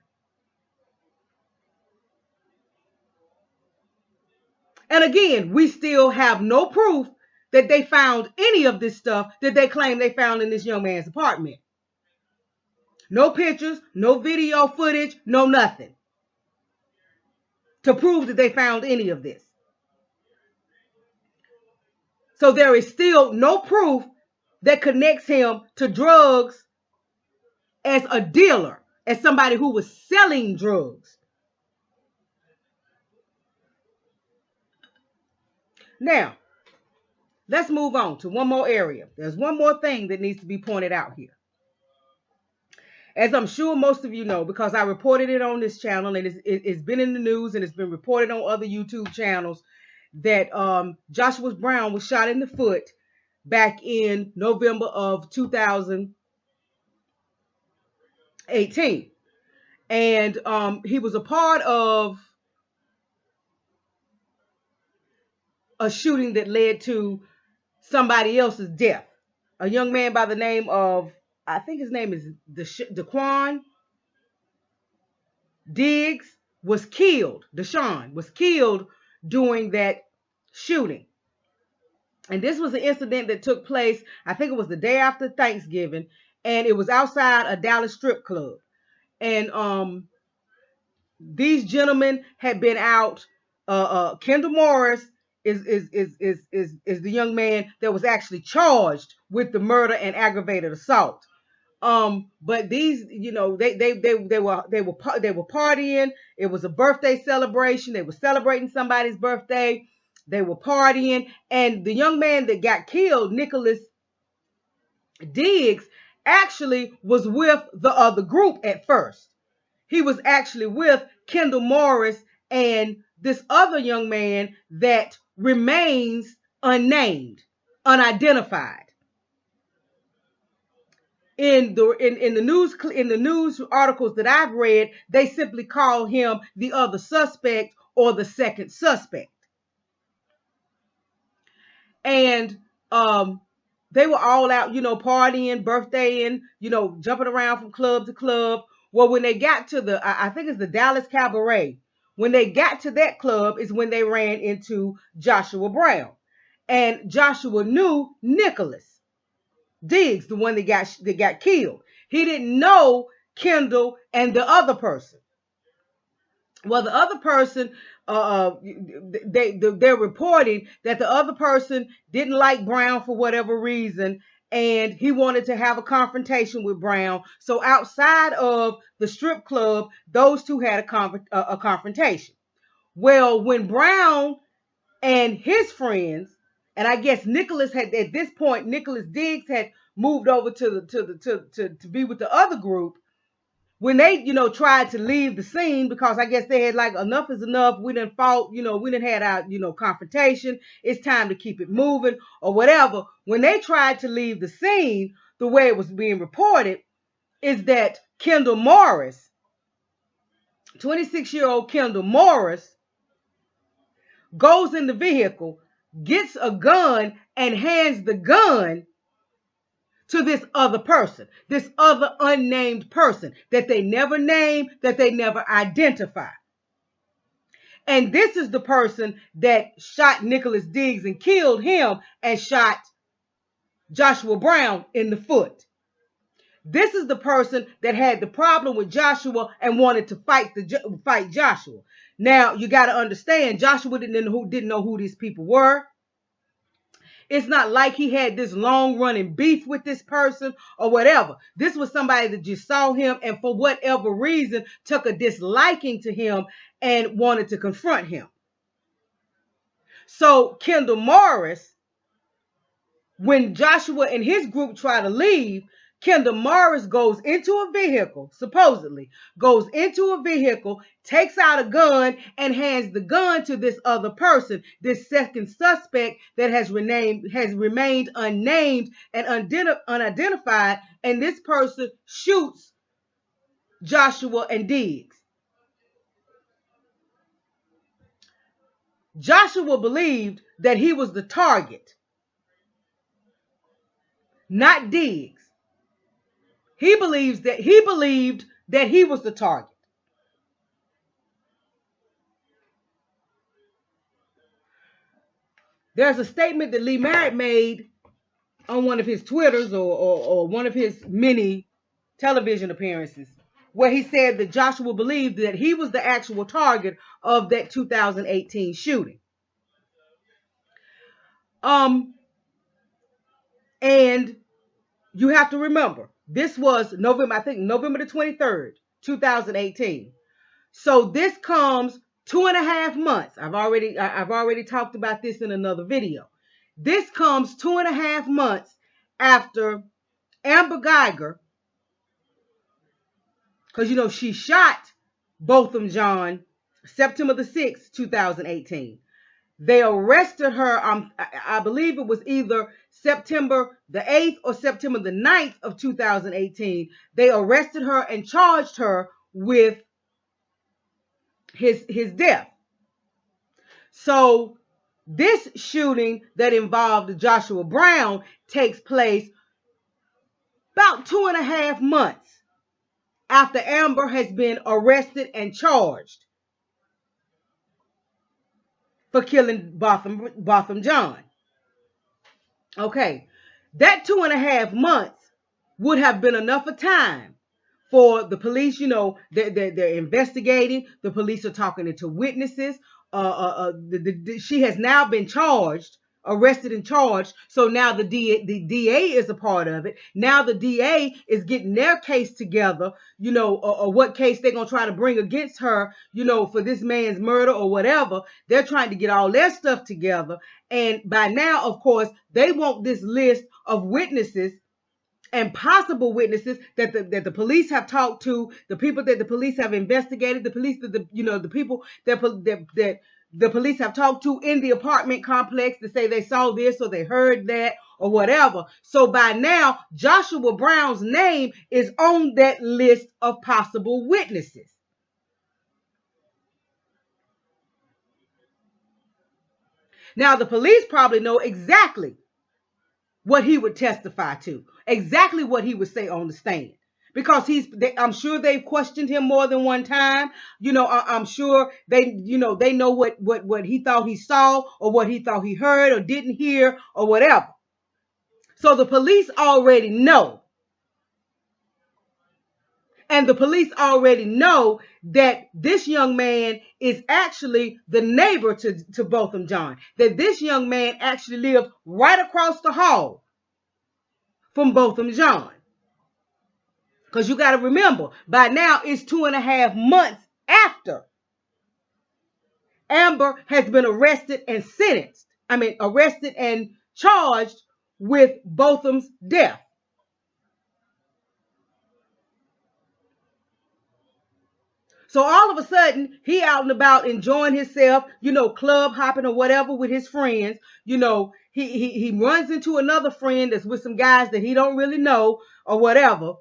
And again, we still have no proof that they found any of this stuff that they claim they found in this young man's apartment. No pictures, no video footage, no nothing to prove that they found any of this. So there is still no proof that connects him to drugs as a dealer, as somebody who was selling drugs. Now, let's move on to one more area. There's one more thing that needs to be pointed out here. As I'm sure most of you know, because I reported it on this channel, and it's been in the news and it's been reported on other YouTube channels, that Joshua Brown was shot in the foot back in November of 2018. And he was a part of a shooting that led to somebody else's death. A young man by the name of, I think his name is Daquan Diggs, was killed. Deshaun was killed during that shooting. And this was an incident that took place, I think it was the day after Thanksgiving, and it was outside a Dallas strip club. And these gentlemen had been out. Kendall Morris is the young man that was actually charged with the murder and aggravated assault. But these, they were partying. It was a birthday celebration. They were celebrating somebody's birthday. They were partying, and the young man that got killed, Nicholas Diggs, actually was with the other group at first. He was actually with Kendall Morris and this other young man that remains unnamed, unidentified. In the news articles that I've read, they simply call him the other suspect or the second suspect. And they were all out, partying, birthdaying, jumping around from club to club. Well, when they got to I think it's the Dallas Cabaret, when they got to that club is when they ran into Joshua Brown. and Joshua knew Nicholas Diggs, the one that got killed. He didn't know Kendall and the other person. Well, the other person, they're reporting that the other person didn't like Brown for whatever reason, and he wanted to have a confrontation with Brown. So outside of the strip club, those two had a confrontation. Well, when Brown and his friends, and I guess Nicholas had at this point, Nicholas Diggs had moved over to be with the other group. When they, tried to leave the scene, because I guess they had like, enough is enough. We done fought, we done had our, confrontation. It's time to keep it moving or whatever. When they tried to leave the scene, the way it was being reported is that Kendall Morris, 26-year-old Kendall Morris, goes in the vehicle, gets a gun, and hands the gun to this other person, this other unnamed person that they never named, that they never identified. And this is the person that shot Nicholas Diggs and killed him and shot Joshua Brown in the foot. This is the person that had the problem with Joshua and wanted to fight Joshua. Now, you got to understand, Joshua didn't know who these people were. It's not like he had this long-running beef with this person or whatever. This was somebody that just saw him and for whatever reason took a disliking to him and wanted to confront him. So Kendall Morris, when Joshua and his group try to leave, Kendall Morris goes into a vehicle, supposedly, goes into a vehicle, takes out a gun, and hands the gun to this other person, this second suspect that has remained unnamed and unidentified, and this person shoots Joshua and Diggs. Joshua believed that he was the target, not Diggs. He believed that he was the target. There's a statement that Lee Merritt made on one of his Twitters or one of his many television appearances, where he said that Joshua believed that he was the actual target of that 2018 shooting. And you have to remember, this was November the 23rd, 2018. So this comes 2.5 months. I've already talked about this in another video. This comes 2.5 months after Amber Guyger, because she shot Botham Jean September the 6th, 2018. They arrested her, I believe it was either September the 8th or September the 9th of 2018. They arrested her and charged her with his death. So this shooting that involved Joshua Brown takes place about 2.5 months after Amber has been arrested and charged for killing Botham Jean. Okay, that 2.5 months would have been enough of time for the police. They're investigating. The police are talking to witnesses. She has now been arrested and charged. So now the DA is a part of it. Now the DA is getting their case together, or what case they're going to try to bring against her, for this man's murder or whatever. They're trying to get all their stuff together. And by now, of course, they want this list of witnesses and possible witnesses that the police have talked to, the people that the police have investigated, the police that the people that the police have talked to in the apartment complex to say they saw this or they heard that or whatever. So by now, Joshua Brown's name is on that list of possible witnesses. Now, the police probably know exactly what he would testify to, exactly what he would say on the stand, because I'm sure they've questioned him more than one time. I'm sure they know what he thought he saw, or what he thought he heard or didn't hear, or whatever. So the police already know. And the police already know that this young man is actually the neighbor to Botham Jean. That this young man actually lived right across the hall from Botham Jean. Because you got to remember, by now it's 2.5 months after Amber has been arrested and sentenced. Arrested and charged with Botham's death. So all of a sudden, he out and about enjoying himself, club hopping or whatever with his friends. He runs into another friend that's with some guys that he don't really know or whatever.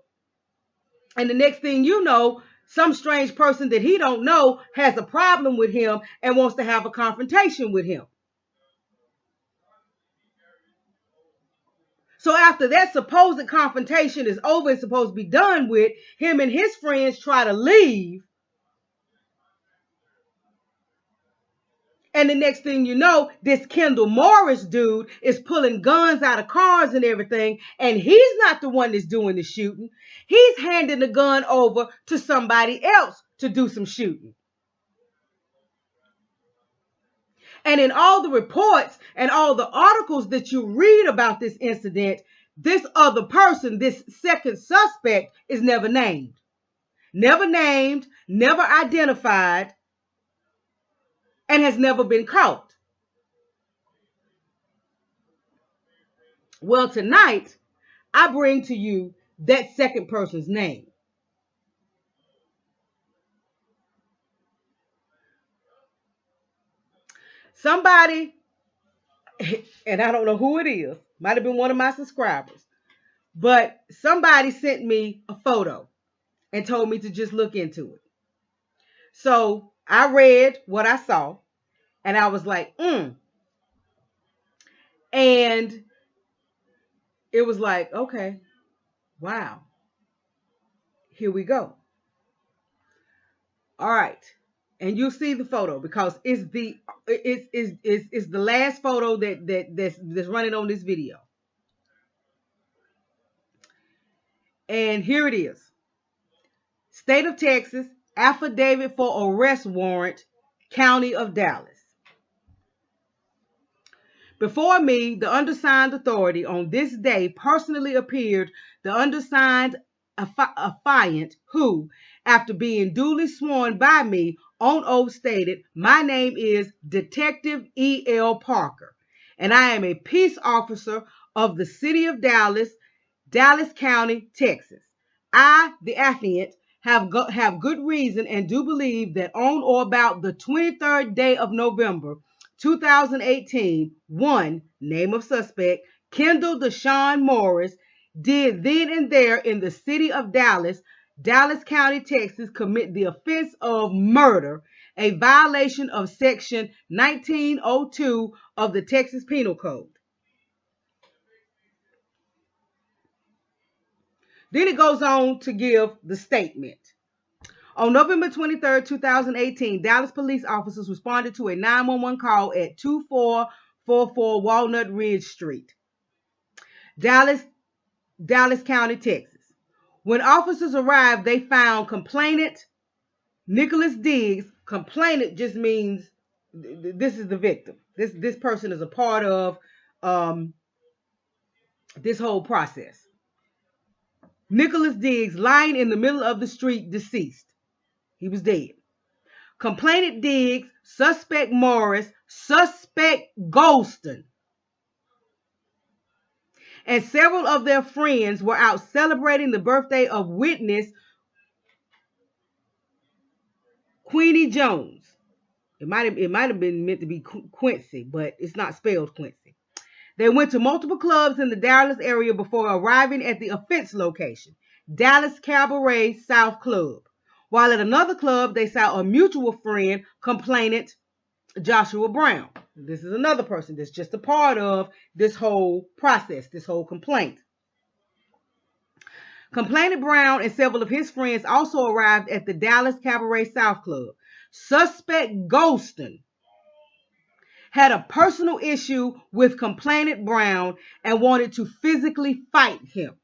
And the next thing you know, some strange person that he don't know has a problem with him and wants to have a confrontation with him. So after that supposed confrontation is over and supposed to be done with, him and his friends try to leave. And the next thing you know, this Kendall Morris dude is pulling guns out of cars and everything. And he's not the one that's doing the shooting. He's handing the gun over to somebody else to do some shooting. And in all the reports and all the articles that you read about this incident, this other person, this second suspect, is never named. Never named, never identified, and has never been caught. Well, tonight, I bring to you that second person's name. Somebody, and I don't know who it is, might have been one of my subscribers, but somebody sent me a photo and told me to just look into it. So I read what I saw, and I was like, And it was like, okay, wow, here we go. All right. And you'll see the photo because it's the last photo that's running on this video. And here it is. State of Texas, affidavit for arrest warrant, County of Dallas. Before me, the undersigned authority on this day personally appeared the undersigned affiant who, after being duly sworn by me on oath, stated, "My name is Detective E.L. Parker, and I am a peace officer of the city of Dallas, Dallas County, Texas. I, the affiant, have good reason and do believe that on or about the 23rd day of November, 2018, one, name of suspect, Kendall Deshawn Morris, did then and there in the city of Dallas, Dallas County, Texas, commit the offense of murder, a violation of section 1902 of the Texas Penal Code." Then it goes on to give the statement. On November 23, 2018, Dallas police officers responded to a 911 call at 2444 Walnut Ridge Street, Dallas County, Texas. When officers arrived, they found complainant Nicholas Diggs. Complainant just means this is the victim. This person is a part of this whole process. Nicholas Diggs lying in the middle of the street, deceased. He was dead. Complainant Diggs, suspect Morris, suspect Golston, and several of their friends were out celebrating the birthday of witness Queenie Jones. It might have been meant to be Quincy, but it's not spelled Quincy. They went to multiple clubs in the Dallas area before arriving at the offense location, Dallas Cabaret South Club. While at another club, they saw a mutual friend, complainant Joshua Brown. This is another person that's just a part of this whole process, this whole complaint. Complainant Brown and several of his friends also arrived at the Dallas Cabaret South Club. Suspect Golston had a personal issue with Complainant Brown and wanted to physically fight him.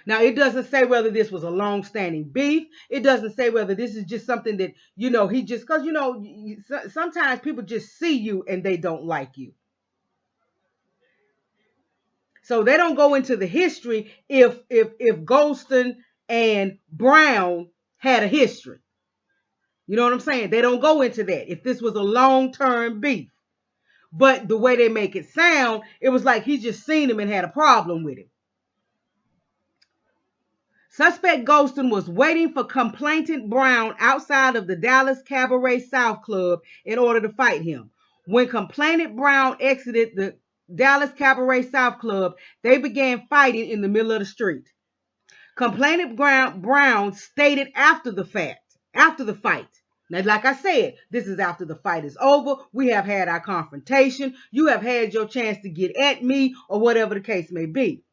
Now, it doesn't say whether this was a long-standing beef. It doesn't say whether this is just something that, he just, because, sometimes people just see you and they don't like you. So they don't go into the history if Golston and Brown had a history. You know what I'm saying? They don't go into that if this was a long-term beef. But the way they make it sound, it was like he just seen him and had a problem with him. Suspect Golston was waiting for Complainant Brown outside of the Dallas Cabaret South Club in order to fight him. When Complainant Brown exited the Dallas Cabaret South Club, they began fighting in the middle of the street. Complainant Brown stated after the fight. Now, like I said, this is after the fight is over. We have had our confrontation. You have had your chance to get at me, or whatever the case may be.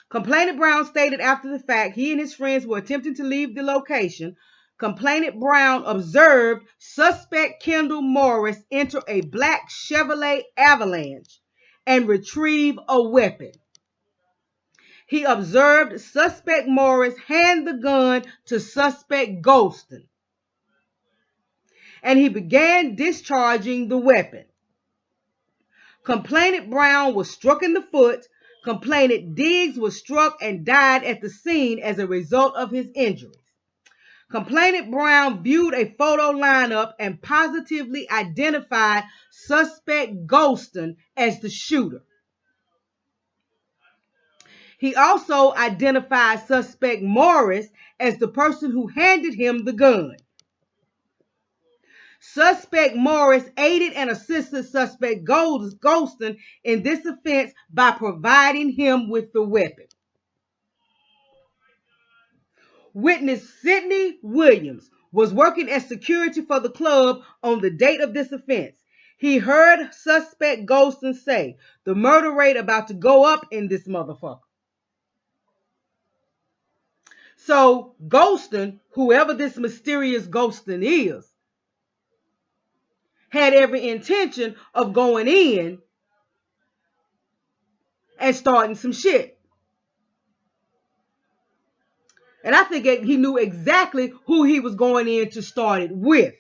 Complainant Brown stated after the fact he and his friends were attempting to leave the location. Complainant Brown observed suspect Kendall Morris enter a black Chevrolet Avalanche and retrieve a weapon. He observed suspect Morris hand the gun to suspect Golston, and he began discharging the weapon. Complainant Brown was struck in the foot. Complainant Diggs was struck and died at the scene as a result of his injuries. Complainant Brown viewed a photo lineup and positively identified suspect Golston as the shooter. He also identified suspect Morris as the person who handed him the gun. Suspect Morris aided and assisted suspect Golston in this offense by providing him with the weapon. Witness Sidney Williams was working as security for the club on the date of this offense. He heard suspect Golston say, "The murder rate about to go up in this motherfucker." So Golston, whoever this mysterious Golston is, had every intention of going in and starting some shit. And I think he knew exactly who he was going in to start it with.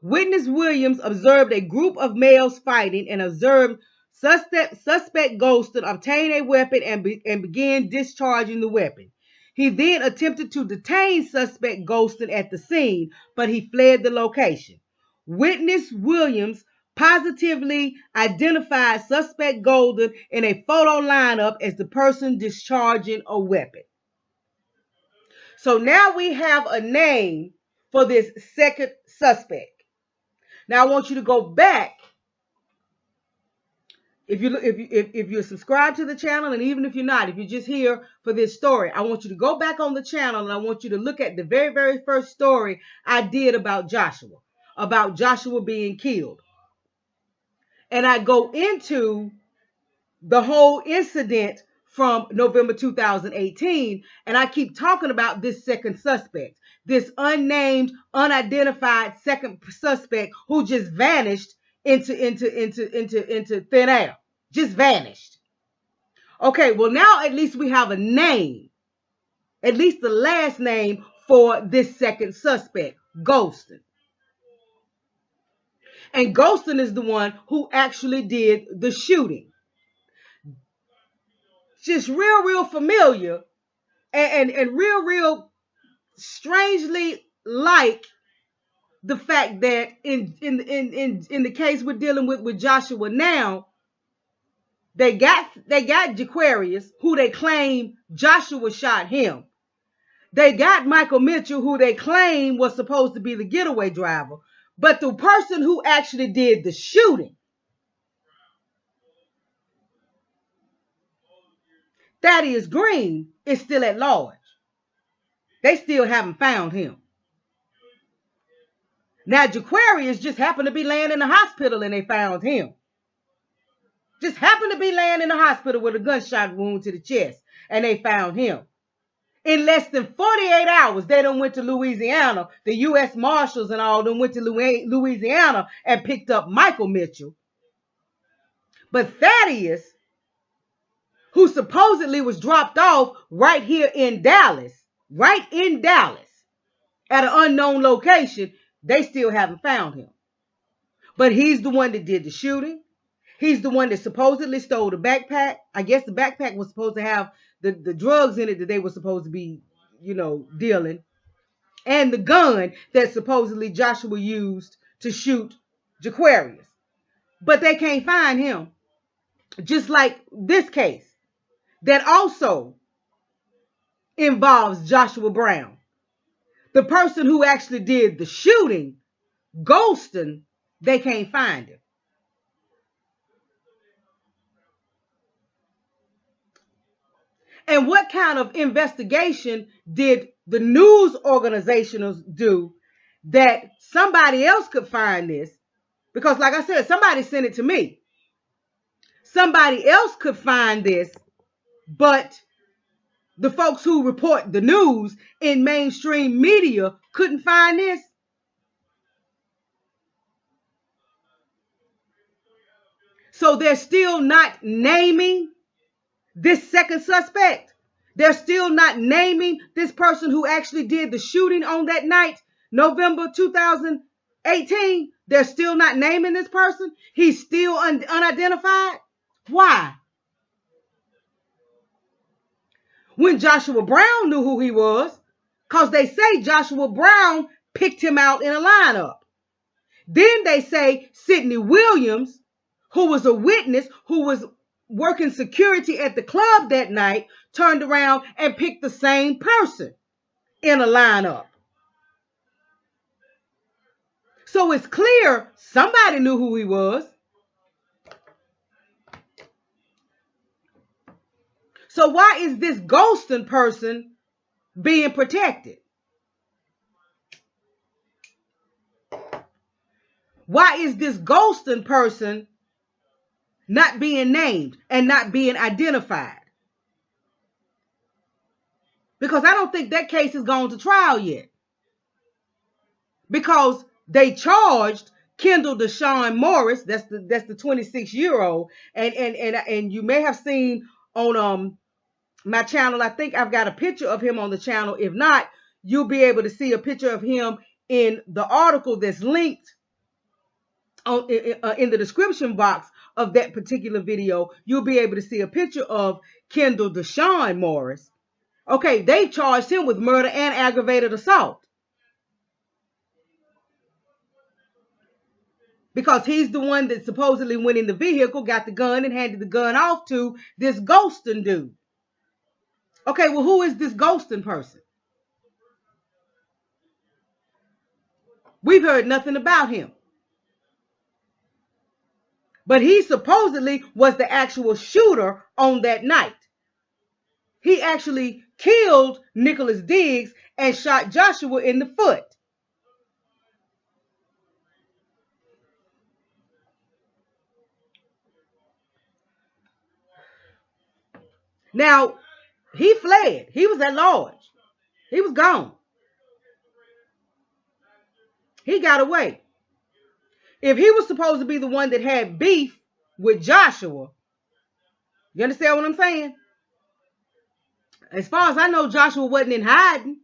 Witness Williams observed a group of males fighting and observed suspect Golston obtain a weapon and began discharging the weapon. He then attempted to detain suspect Golston at the scene, but he fled the location. Witness Williams positively identified suspect Golden in a photo lineup as the person discharging a weapon. So now we have a name for this second suspect. Now I want you to go back. If you're subscribed to the channel, and even if you're not, if you're just here for this story, I want you to go back on the channel and I want you to look at the very, very first story I did about Joshua being killed. And I go into the whole incident from November 2018, and I keep talking about this second suspect, this unnamed, unidentified second suspect who just vanished into thin air. Just vanished. Okay, well now at least we have a name, at least the last name for this second suspect, Golston. And Golston is the one who actually did the shooting. Just real familiar and real strangely like the fact that in the case we're dealing with Joshua now, they got Jaquarius, who they claim Joshua shot him. They got Michael Mitchell, who they claim was supposed to be the getaway driver. But the person who actually did the shooting, Thaddeus Green, is still at large. They still haven't found him. Now, Jaquarius just happened to be laying in the hospital and they found him. Just happened to be laying in the hospital with a gunshot wound to the chest, and they found him. In less than 48 hours, they done went to Louisiana. The U.S. Marshals and all them went to Louisiana and picked up Michael Mitchell. But Thaddeus, who supposedly was dropped off right here in Dallas, at an unknown location, they still haven't found him. But he's the one that did the shooting. He's the one that supposedly stole the backpack. I guess the backpack was supposed to have the drugs in it that they were supposed to be, dealing. And the gun that supposedly Joshua used to shoot Jaquarius. But they can't find him. Just like this case that also involves Joshua Brown. The person who actually did the shooting, Golston, they can't find him. And what kind of investigation did the news organizations do that somebody else could find this? Because like I said, somebody sent it to me. Somebody else could find this, but the folks who report the news in mainstream media couldn't find this. So they're still not naming this second suspect. They're still not naming this person who actually did the shooting on that night, November 2018. They're still not naming this person. He's still unidentified. Why? When Joshua Brown knew who he was, because they say Joshua Brown picked him out in a lineup. Then they say Sidney Williams, who was a witness, who was working security at the club that night, turned around and picked the same person in a lineup. So it's clear somebody knew who he was. So why is this Golston person being protected? Why is this Golston person not being named and not being identified? Because I don't think that case is gone to trial yet. Because they charged Kendall Deshawn Morris, that's the 26-year-old, and you may have seen on my channel, I think I've got a picture of him on the channel. If not, you'll be able to see a picture of him in the article that's linked in the description box of that particular video. You'll be able to see a picture of Kendall Deshawn Morris. Okay, they charged him with murder and aggravated assault. Because he's the one that supposedly went in the vehicle, got the gun, and handed the gun off to this Golston dude. Okay, well, who is this Golston person? We've heard nothing about him. But he supposedly was the actual shooter on that night. He actually killed Nicholas Diggs and shot Joshua in the foot. Now, he fled. He was at large. He was gone. He got away. If he was supposed to be the one that had beef with Joshua, you understand what I'm saying? As far as I know, Joshua wasn't in hiding.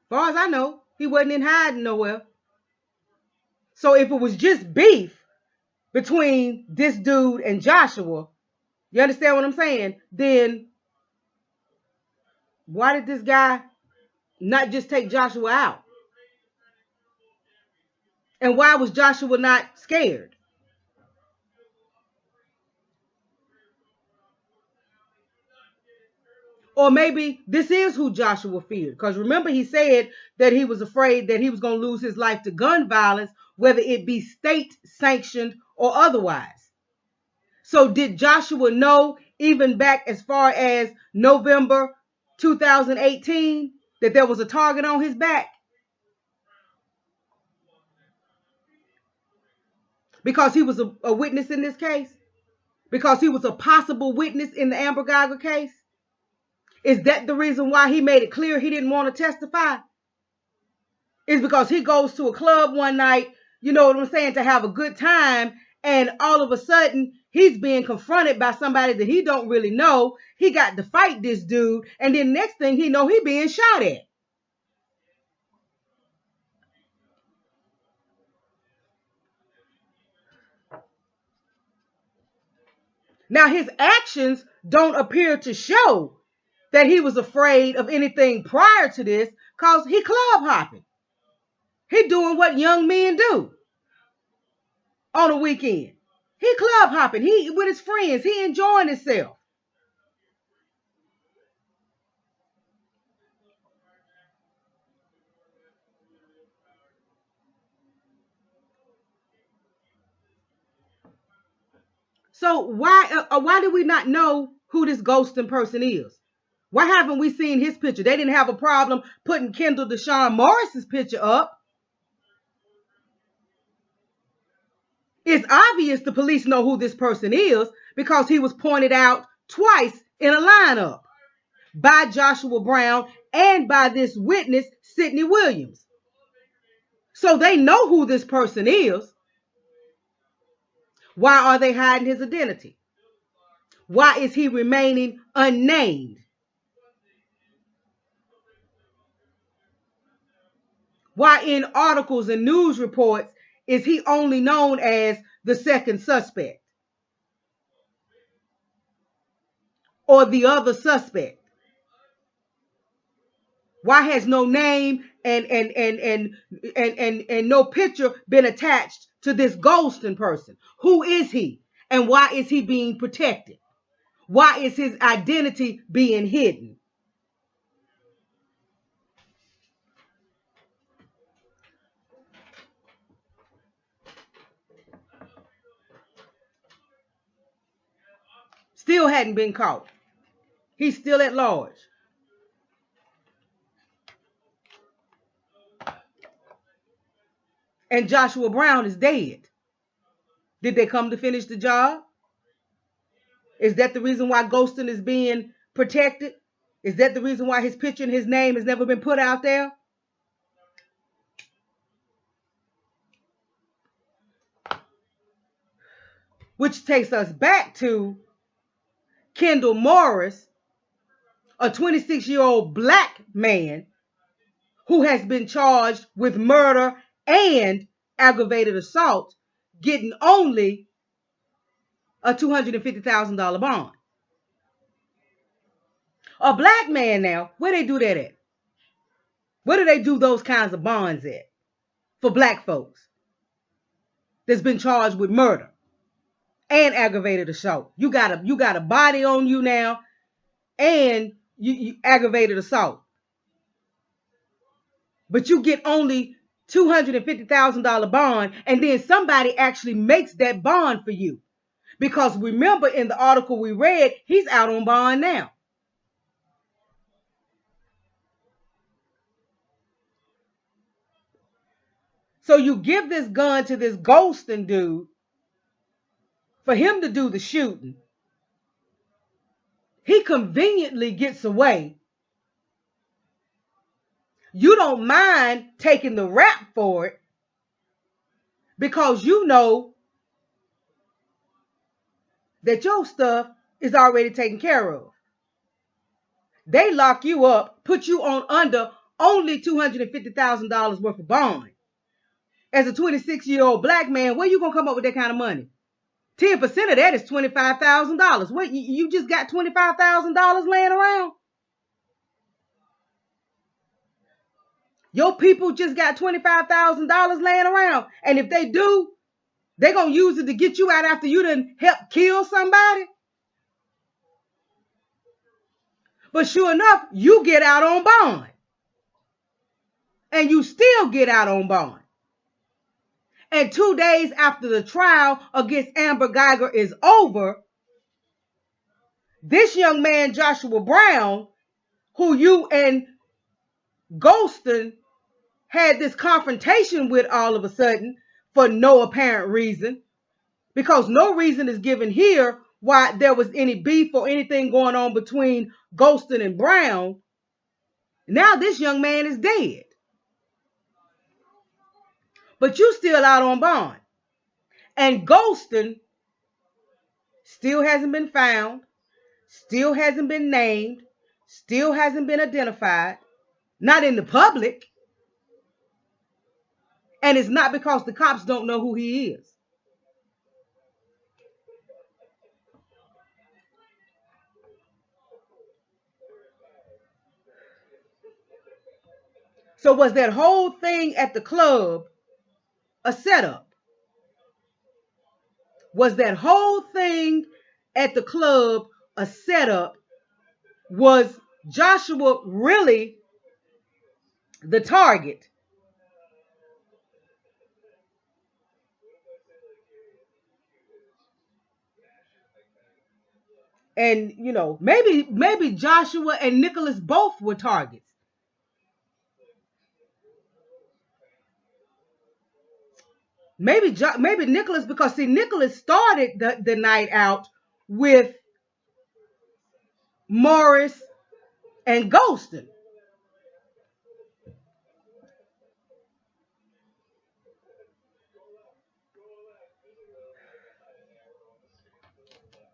As far as I know, he wasn't in hiding nowhere. So if it was just beef between this dude and Joshua, you understand what I'm saying? Then why did this guy not just take Joshua out? And why was Joshua not scared? Or maybe this is who Joshua feared. Because remember, he said that he was afraid that he was going to lose his life to gun violence, whether it be state sanctioned or otherwise. So did Joshua know, even back as far as November 2018, that there was a target on his back? Because he was a witness in this case? Because he was a possible witness in the Amber Guyger case? Is that the reason why he made it clear he didn't want to testify? Is because he goes to a club one night, you know what I'm saying, to have a good time, and all of a sudden he's being confronted by somebody that he don't really know. He got to fight this dude, and then next thing he know, he being shot at. Now his actions don't appear to show that he was afraid of anything prior to this, because he club hopping. He doing what young men do on a weekend. He club hopping. He with his friends. He enjoying himself. So why did we not know who this ghosting person is? Why haven't we seen his picture? They didn't have a problem putting Kendall Deshawn Morris's picture up. It's obvious the police know who this person is because he was pointed out twice in a lineup by Joshua Brown and by this witness, Sidney Williams. So they know who this person is. Why are they hiding his identity? Why is he remaining unnamed? Why in articles and news reports is he only known as the second suspect or the other suspect? Why has no name and no picture been attached to this ghosting person? Who is he? And why is he being protected? Why is his identity being hidden? Still hadn't been caught. He's still at large. And Joshua Brown is dead. Did they come to finish the job? Is that the reason why ghosting is being protected? Is that the reason why his picture and his name has never been put out there? Which takes us back to Kendall Morris, a 26-year-old black man who has been charged with murder and aggravated assault, getting only a $250,000 bond. A black man now, where they do that at? Where do they do those kinds of bonds at for black folks that's been charged with murder and aggravated assault? You got a body on you now, and you aggravated assault, but you get only $250,000 bond, and then somebody actually makes that bond for you. Because remember, in the article we read, he's out on bond now. So you give this gun to this ghosting dude for him to do the shooting. He conveniently gets away. You don't mind taking the rap for it because you know that your stuff is already taken care of. They lock you up, put you on under only $250,000 worth of bond. As a 26-year-old black man, where you gonna come up with that kind of money? 10% of that is $25,000. What, you just got $25,000 laying around? Your people just got $25,000 laying around. And if they do, they're going to use it to get you out after you done help kill somebody. But sure enough, you get out on bond. And you still get out on bond. And 2 days after the trial against Amber Guyger is over, this young man, Joshua Brown, who you and Golston had this confrontation with all of a sudden for no apparent reason, because no reason is given here why there was any beef or anything going on between Golston and Brown. Now this young man is dead, but you still out on bond. And Golston still hasn't been found, still hasn't been named, still hasn't been identified, not in the public. And it's not because the cops don't know who he is. So was that whole thing at the club a setup? Was that whole thing at the club a setup? Was Joshua really the target? And maybe Joshua and Nicholas both were targets. Maybe Nicholas, because see, Nicholas started the night out with Morris and Golston.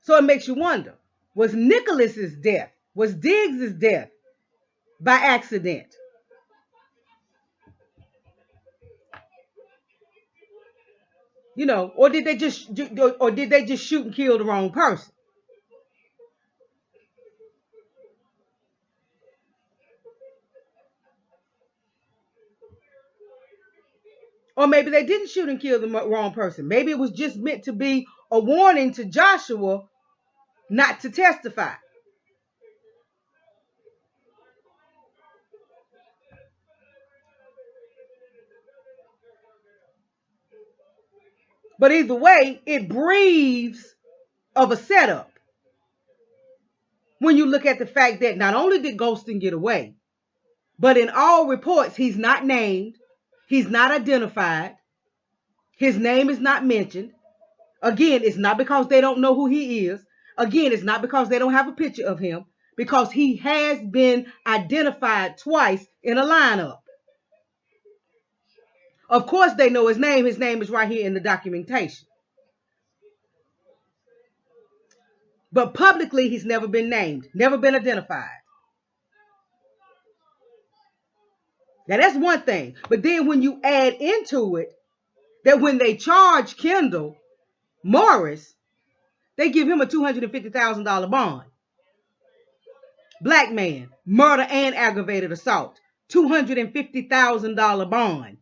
So it makes you wonder, was Nicholas's death, was Diggs's death by accident? Or did they just shoot and kill the wrong person? Or maybe they didn't shoot and kill the wrong person. Maybe it was just meant to be a warning to Joshua not to testify. But either way, it breathes of a setup. When you look at the fact that not only did Golston get away, but in all reports, he's not named, he's not identified, his name is not mentioned. Again, it's not because they don't know who he is. Again, it's not because they don't have a picture of him, because he has been identified twice in a lineup. Of course, they know his name. His name is right here in the documentation. But publicly, he's never been named, never been identified. Now, that's one thing. But then when you add into it that when they charge Kendall Morris, they give him a $250,000 bond. Black man, murder and aggravated assault, $250,000 bond.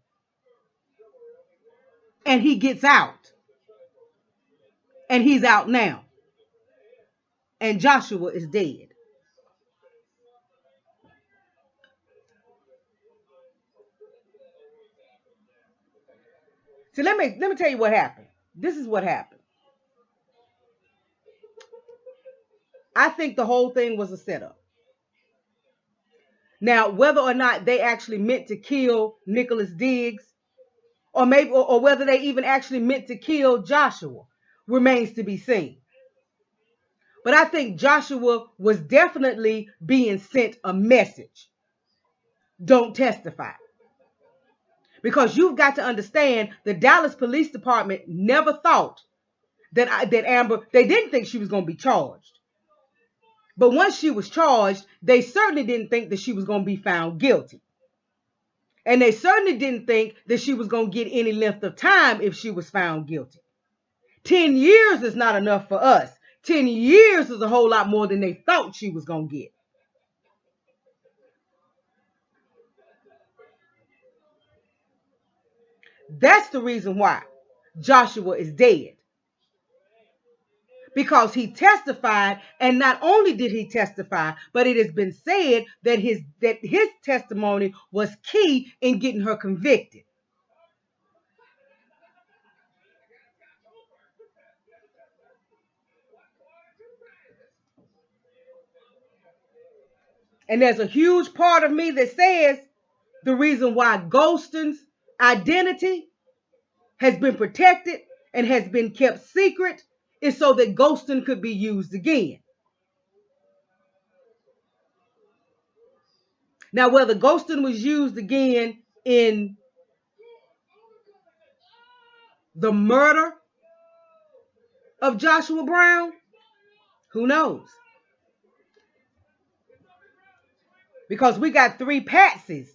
And he gets out. And he's out now. And Joshua is dead. So let me tell you what happened. This is what happened. I think the whole thing was a setup. Now, whether or not they actually meant to kill Nicholas Diggs, or maybe, or whether they even actually meant to kill Joshua, remains to be seen. But I think Joshua was definitely being sent a message. Don't testify. Because you've got to understand, the Dallas Police Department never thought that Amber, they didn't think she was going to be charged. But once she was charged, they certainly didn't think that she was going to be found guilty. And they certainly didn't think that she was going to get any length of time if she was found guilty. 10 years is not enough for us. 10 years is a whole lot more than they thought she was going to get. That's the reason why Joshua is dead. Because he testified, and not only did he testify, but it has been said that his testimony was key in getting her convicted. And there's a huge part of me that says The reason why Golston's identity has been protected and has been kept secret is so that Golston could be used again. Now, whether Golston was used again in the murder of Joshua Brown, who knows? Because we got 3 patsies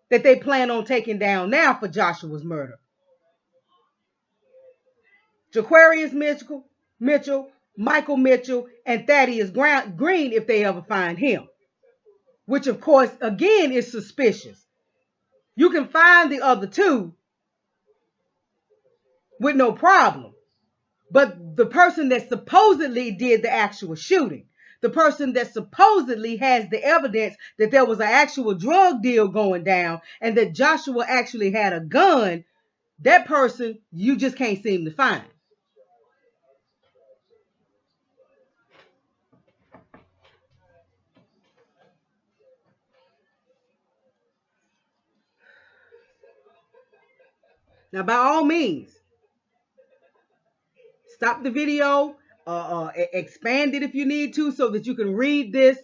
that they plan on taking down now for Joshua's murder. Jaquarius Mitchell, Michael Mitchell, and Thaddeus Green if they ever find him. Which, of course, again is suspicious. You can find the other 2 with no problem. But the person that supposedly did the actual shooting, the person that supposedly has the evidence that there was an actual drug deal going down and that Joshua actually had a gun, that person you just can't seem to find. Now, by all means, stop the video, expand it if you need to so that you can read this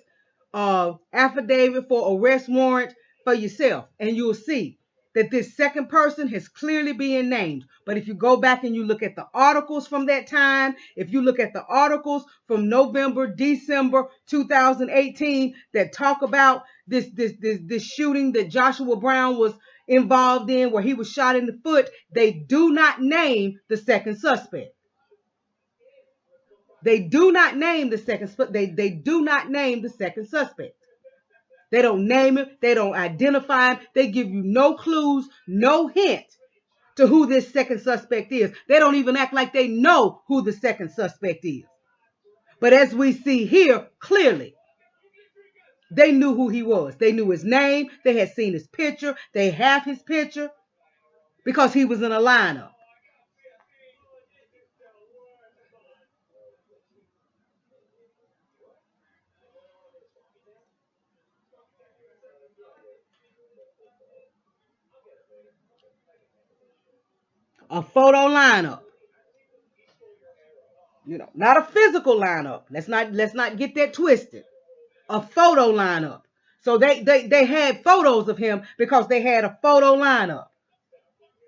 affidavit for arrest warrant for yourself. And you'll see that this second person has clearly been named. But if you go back and you look at the articles from that time, if you look at the articles from November, December 2018 that talk about this shooting that Joshua Brown was involved in, where he was shot in the foot, they do not name the second suspect. They do not name the second. They do not name the second suspect. They don't name him. They don't identify him. They give you no clues, no hint to who this second suspect is. They don't even act like they know who the second suspect is. But as we see here, clearly, they knew who he was. They knew his name. They had seen his picture. They have his picture because he was in a lineup. A photo lineup. You know, not a physical lineup. Let's not get that twisted. A photo lineup. So they had photos of him because they had a photo lineup,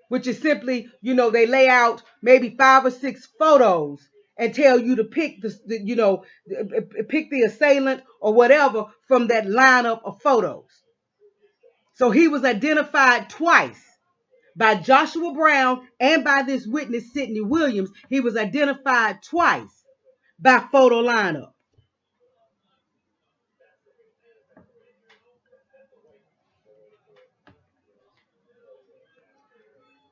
which is simply, you know, they lay out maybe 5 or 6 photos and tell you to pick pick the assailant or whatever from that lineup of photos. So he was identified twice. By Joshua Brown and by this witness, Sidney Williams. He was identified twice by photo lineup.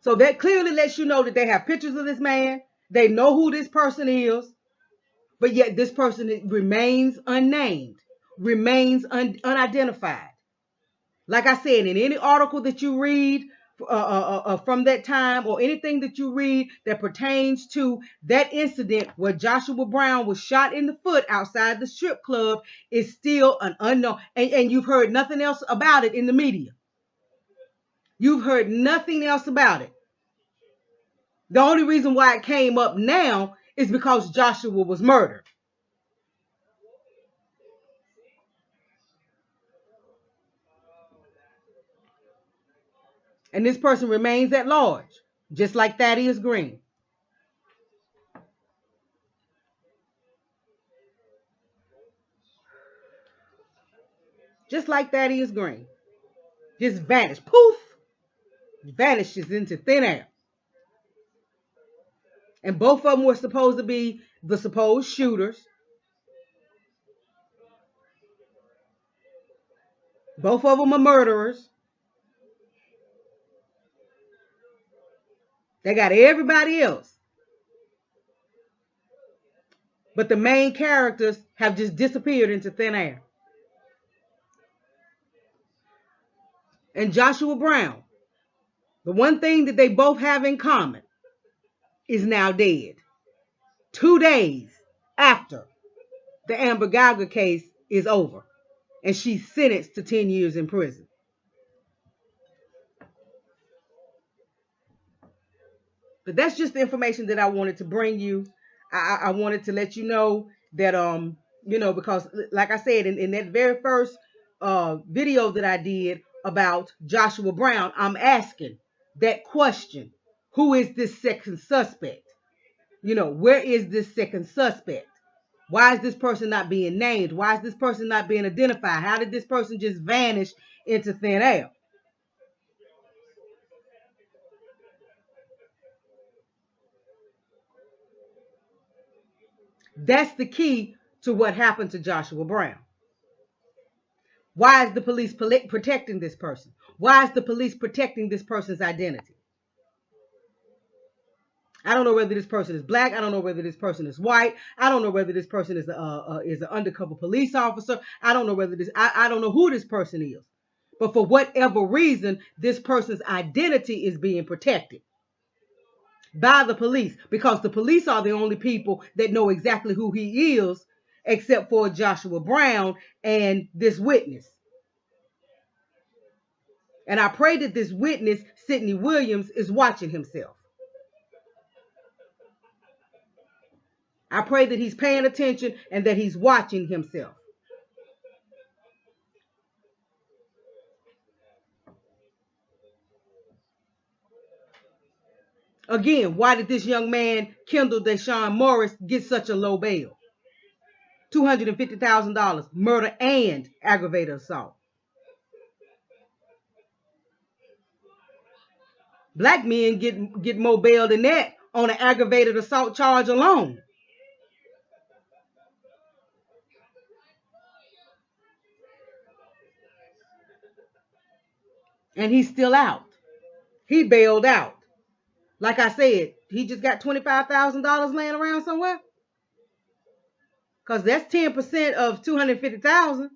So that clearly lets you know that they have pictures of this man. They know who this person is. But yet this person remains unnamed, remains unidentified. Like I said, in any article that you read, from that time, or anything that you read that pertains to that incident where Joshua Brown was shot in the foot outside the strip club, is still an unknown. And you've heard nothing else about it in the media. You've heard nothing else about it. The only reason why it came up now is because Joshua was murdered. And this person remains at large, just like Thaddeus Green. Just like Thaddeus Green. Just vanished. Poof! Vanishes into thin air. And both of them were supposed to be the supposed shooters. Both of them are murderers. They got everybody else. But the main characters have just disappeared into thin air. And Joshua Brown, the one thing that they both have in common, is now dead. 2 days after the Amber Guyger case is over and she's sentenced to 10 years in prison. But that's just the information that I wanted to bring you. I wanted to let you know that because like I said in that very first video that I did about Joshua Brown, I'm asking that question. Who is this second suspect? Where is this second suspect? Why is this person not being named? Why is this person not being identified? How did this person just vanish into thin air? That's the key to what happened to Joshua Brown. Why is the police protecting this person? Why is the police protecting this person's identity? I don't know whether this person is black. I don't know whether this person is white. I don't know whether this person is an undercover police officer. I don't know whether I don't know who this person is. But for whatever reason, this person's identity is being protected by the police, because the police are the only people that know exactly who he is, except for Joshua Brown and this witness. And I pray that this witness, Sidney Williams, is watching himself. I pray that he's paying attention and that he's watching himself. Again, why did this young man, Kendall Deshaun Morris, get such a low bail? $250,000, murder and aggravated assault. Black men get more bail than that on an aggravated assault charge alone. And he's still out. He bailed out. Like I said, he just got $25,000 laying around somewhere. Because that's 10% of $250,000.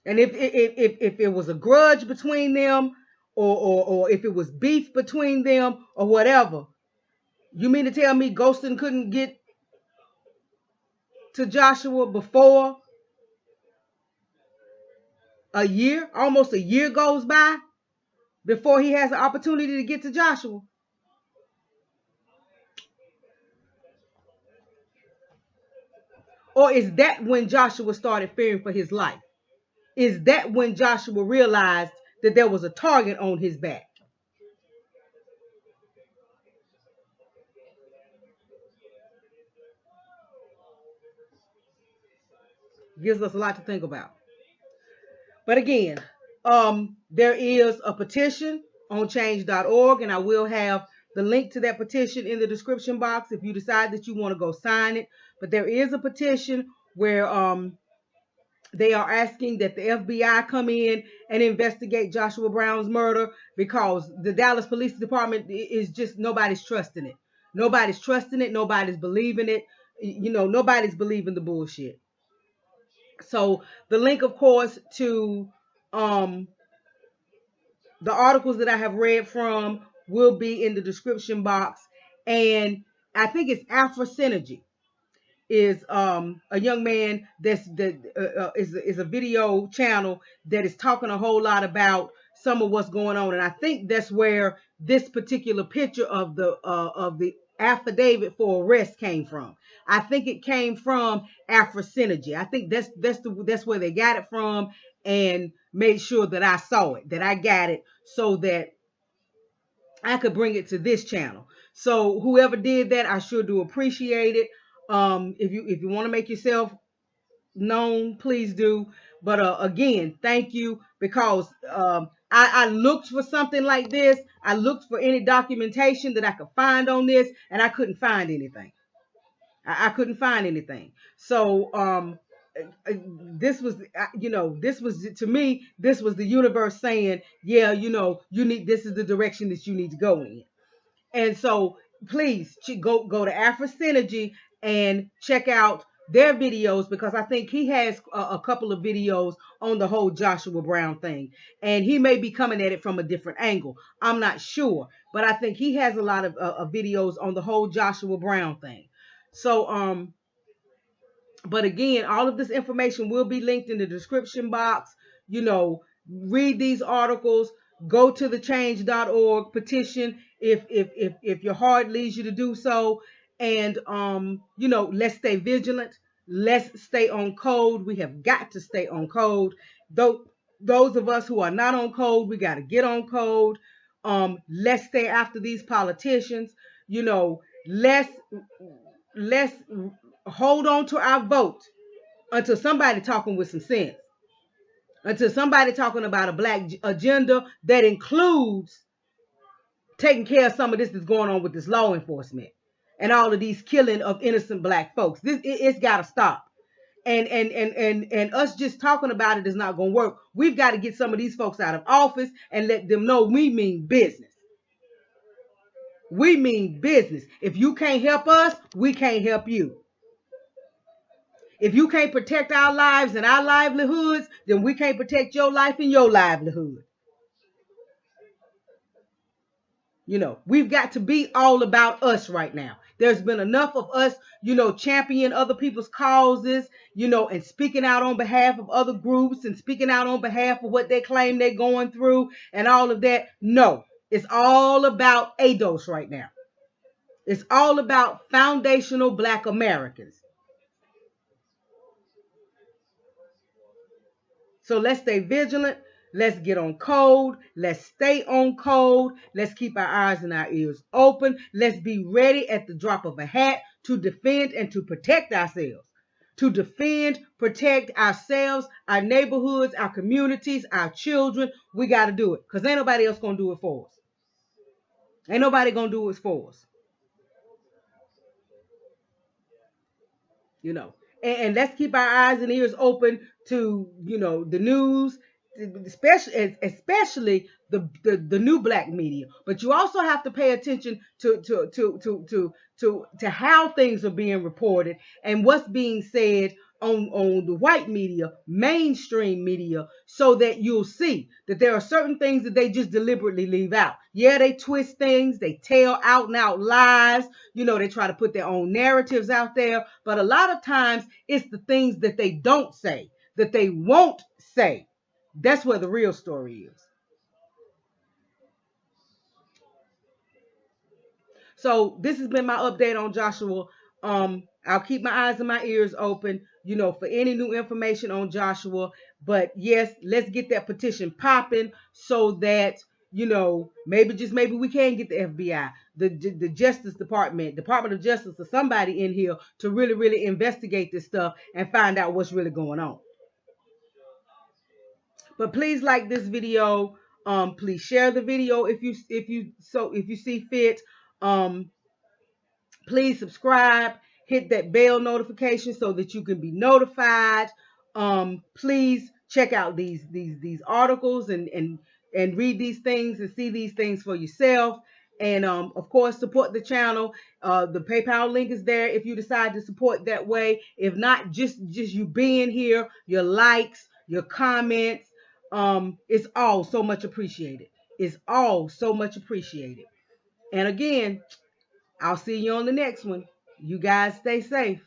And if it was a grudge between them, or if it was beef between them, or whatever, you mean to tell me Ghostin couldn't get to Joshua before a year, almost a year goes by before he has the opportunity to get to Joshua? Or is that when Joshua started fearing for his life? Is that when Joshua realized that there was a target on his back? Gives us a lot to think about. But again, there is a petition on change.org, and I will have the link to that petition in the description box if you decide that you want to go sign it. But there is a petition where they are asking that the FBI come in and investigate Joshua Brown's murder, because the Dallas Police Department is just, nobody's trusting it. Nobody's trusting it. Nobody's believing it. Nobody's believing the bullshit. So the link, of course, to the articles that I have read from will be in the description box. And I think it's Afro Synergy is a young man is a video channel that is talking a whole lot about some of what's going on. And I think that's where this particular picture of the affidavit for arrest came from. I think it came from Afro Synergy. I think that's where they got it from, and made sure that I saw it, that I got it, so that I could bring it to this channel. So whoever did that, I sure do appreciate it. If you want to make yourself known, please do. But again, thank you, because I looked for something like this. I looked for any documentation that I could find on this, and I couldn't find anything. I couldn't find anything. So this was, this was, to me, this was the universe saying, yeah, you need, this is the direction that you need to go in. And so please go to Afro Synergy and check out their videos, because I think he has a couple of videos on the whole Joshua Brown thing, and he may be coming at it from a different angle. I'm not sure, but I think he has a lot of videos on the whole Joshua Brown thing. So But again, all of this information will be linked in the description box. You know, read these articles, go to the change.org petition if your heart leads you to do so. And you know, let's stay vigilant. Let's stay on code. We have got to stay on code. Though those of us who are not on code, we got to get on code. Let's stay after these politicians. You know, let's hold on to our vote until somebody talking with some sense, until somebody talking about a black agenda that includes taking care of some of this that's going on with this law enforcement and all of these killing of innocent black folks. It's got to stop. And us just talking about it is not going to work. We've got to get some of these folks out of office and let them know we mean business. We mean business. If you can't help us, we can't help you. If you can't protect our lives and our livelihoods, then we can't protect your life and your livelihood. You know, we've got to be all about us right now. There's been enough of us, you know, championing other people's causes, you know, and speaking out on behalf of other groups and speaking out on behalf of what they claim they're going through and all of that. No, it's all about ADOS right now. It's all about foundational Black Americans. So let's stay vigilant. Let's get on code. Let's stay on code. Let's keep our eyes and our ears open. Let's be ready at the drop of a hat to defend and to protect ourselves. To defend, protect ourselves, our neighborhoods, our communities, our children. We got to do it because ain't nobody else going to do it for us. Ain't nobody going to do it for us. You know, and let's keep our eyes and ears open to, you know, the news, especially the new Black media. But you also have to pay attention to how things are being reported and what's being said on the white media, mainstream media, so that you'll see that there are certain things that they just deliberately leave out. Yeah, they twist things, they tell out and out lies, you know, they try to put their own narratives out there, but a lot of times it's the things that they don't say, that they won't say. That's where the real story is. So this has been my update on Joshua. I'll keep my eyes and my ears open, you know, for any new information on Joshua. But yes, let's get that petition popping so that, you know, maybe we can get the FBI, the Justice Department, Department of Justice, or somebody in here to really investigate this stuff and find out what's really going on. But please like this video. Please share the video if you see fit. Please subscribe, hit that bell notification so that you can be notified. Please check out these articles and read these things and see these things for yourself. And of course, support the channel. The PayPal link is there if you decide to support that way. If not, just you being here, your likes, your comments, it's all so much appreciated. It's all so much appreciated. And again, I'll see you on the next one. You guys stay safe.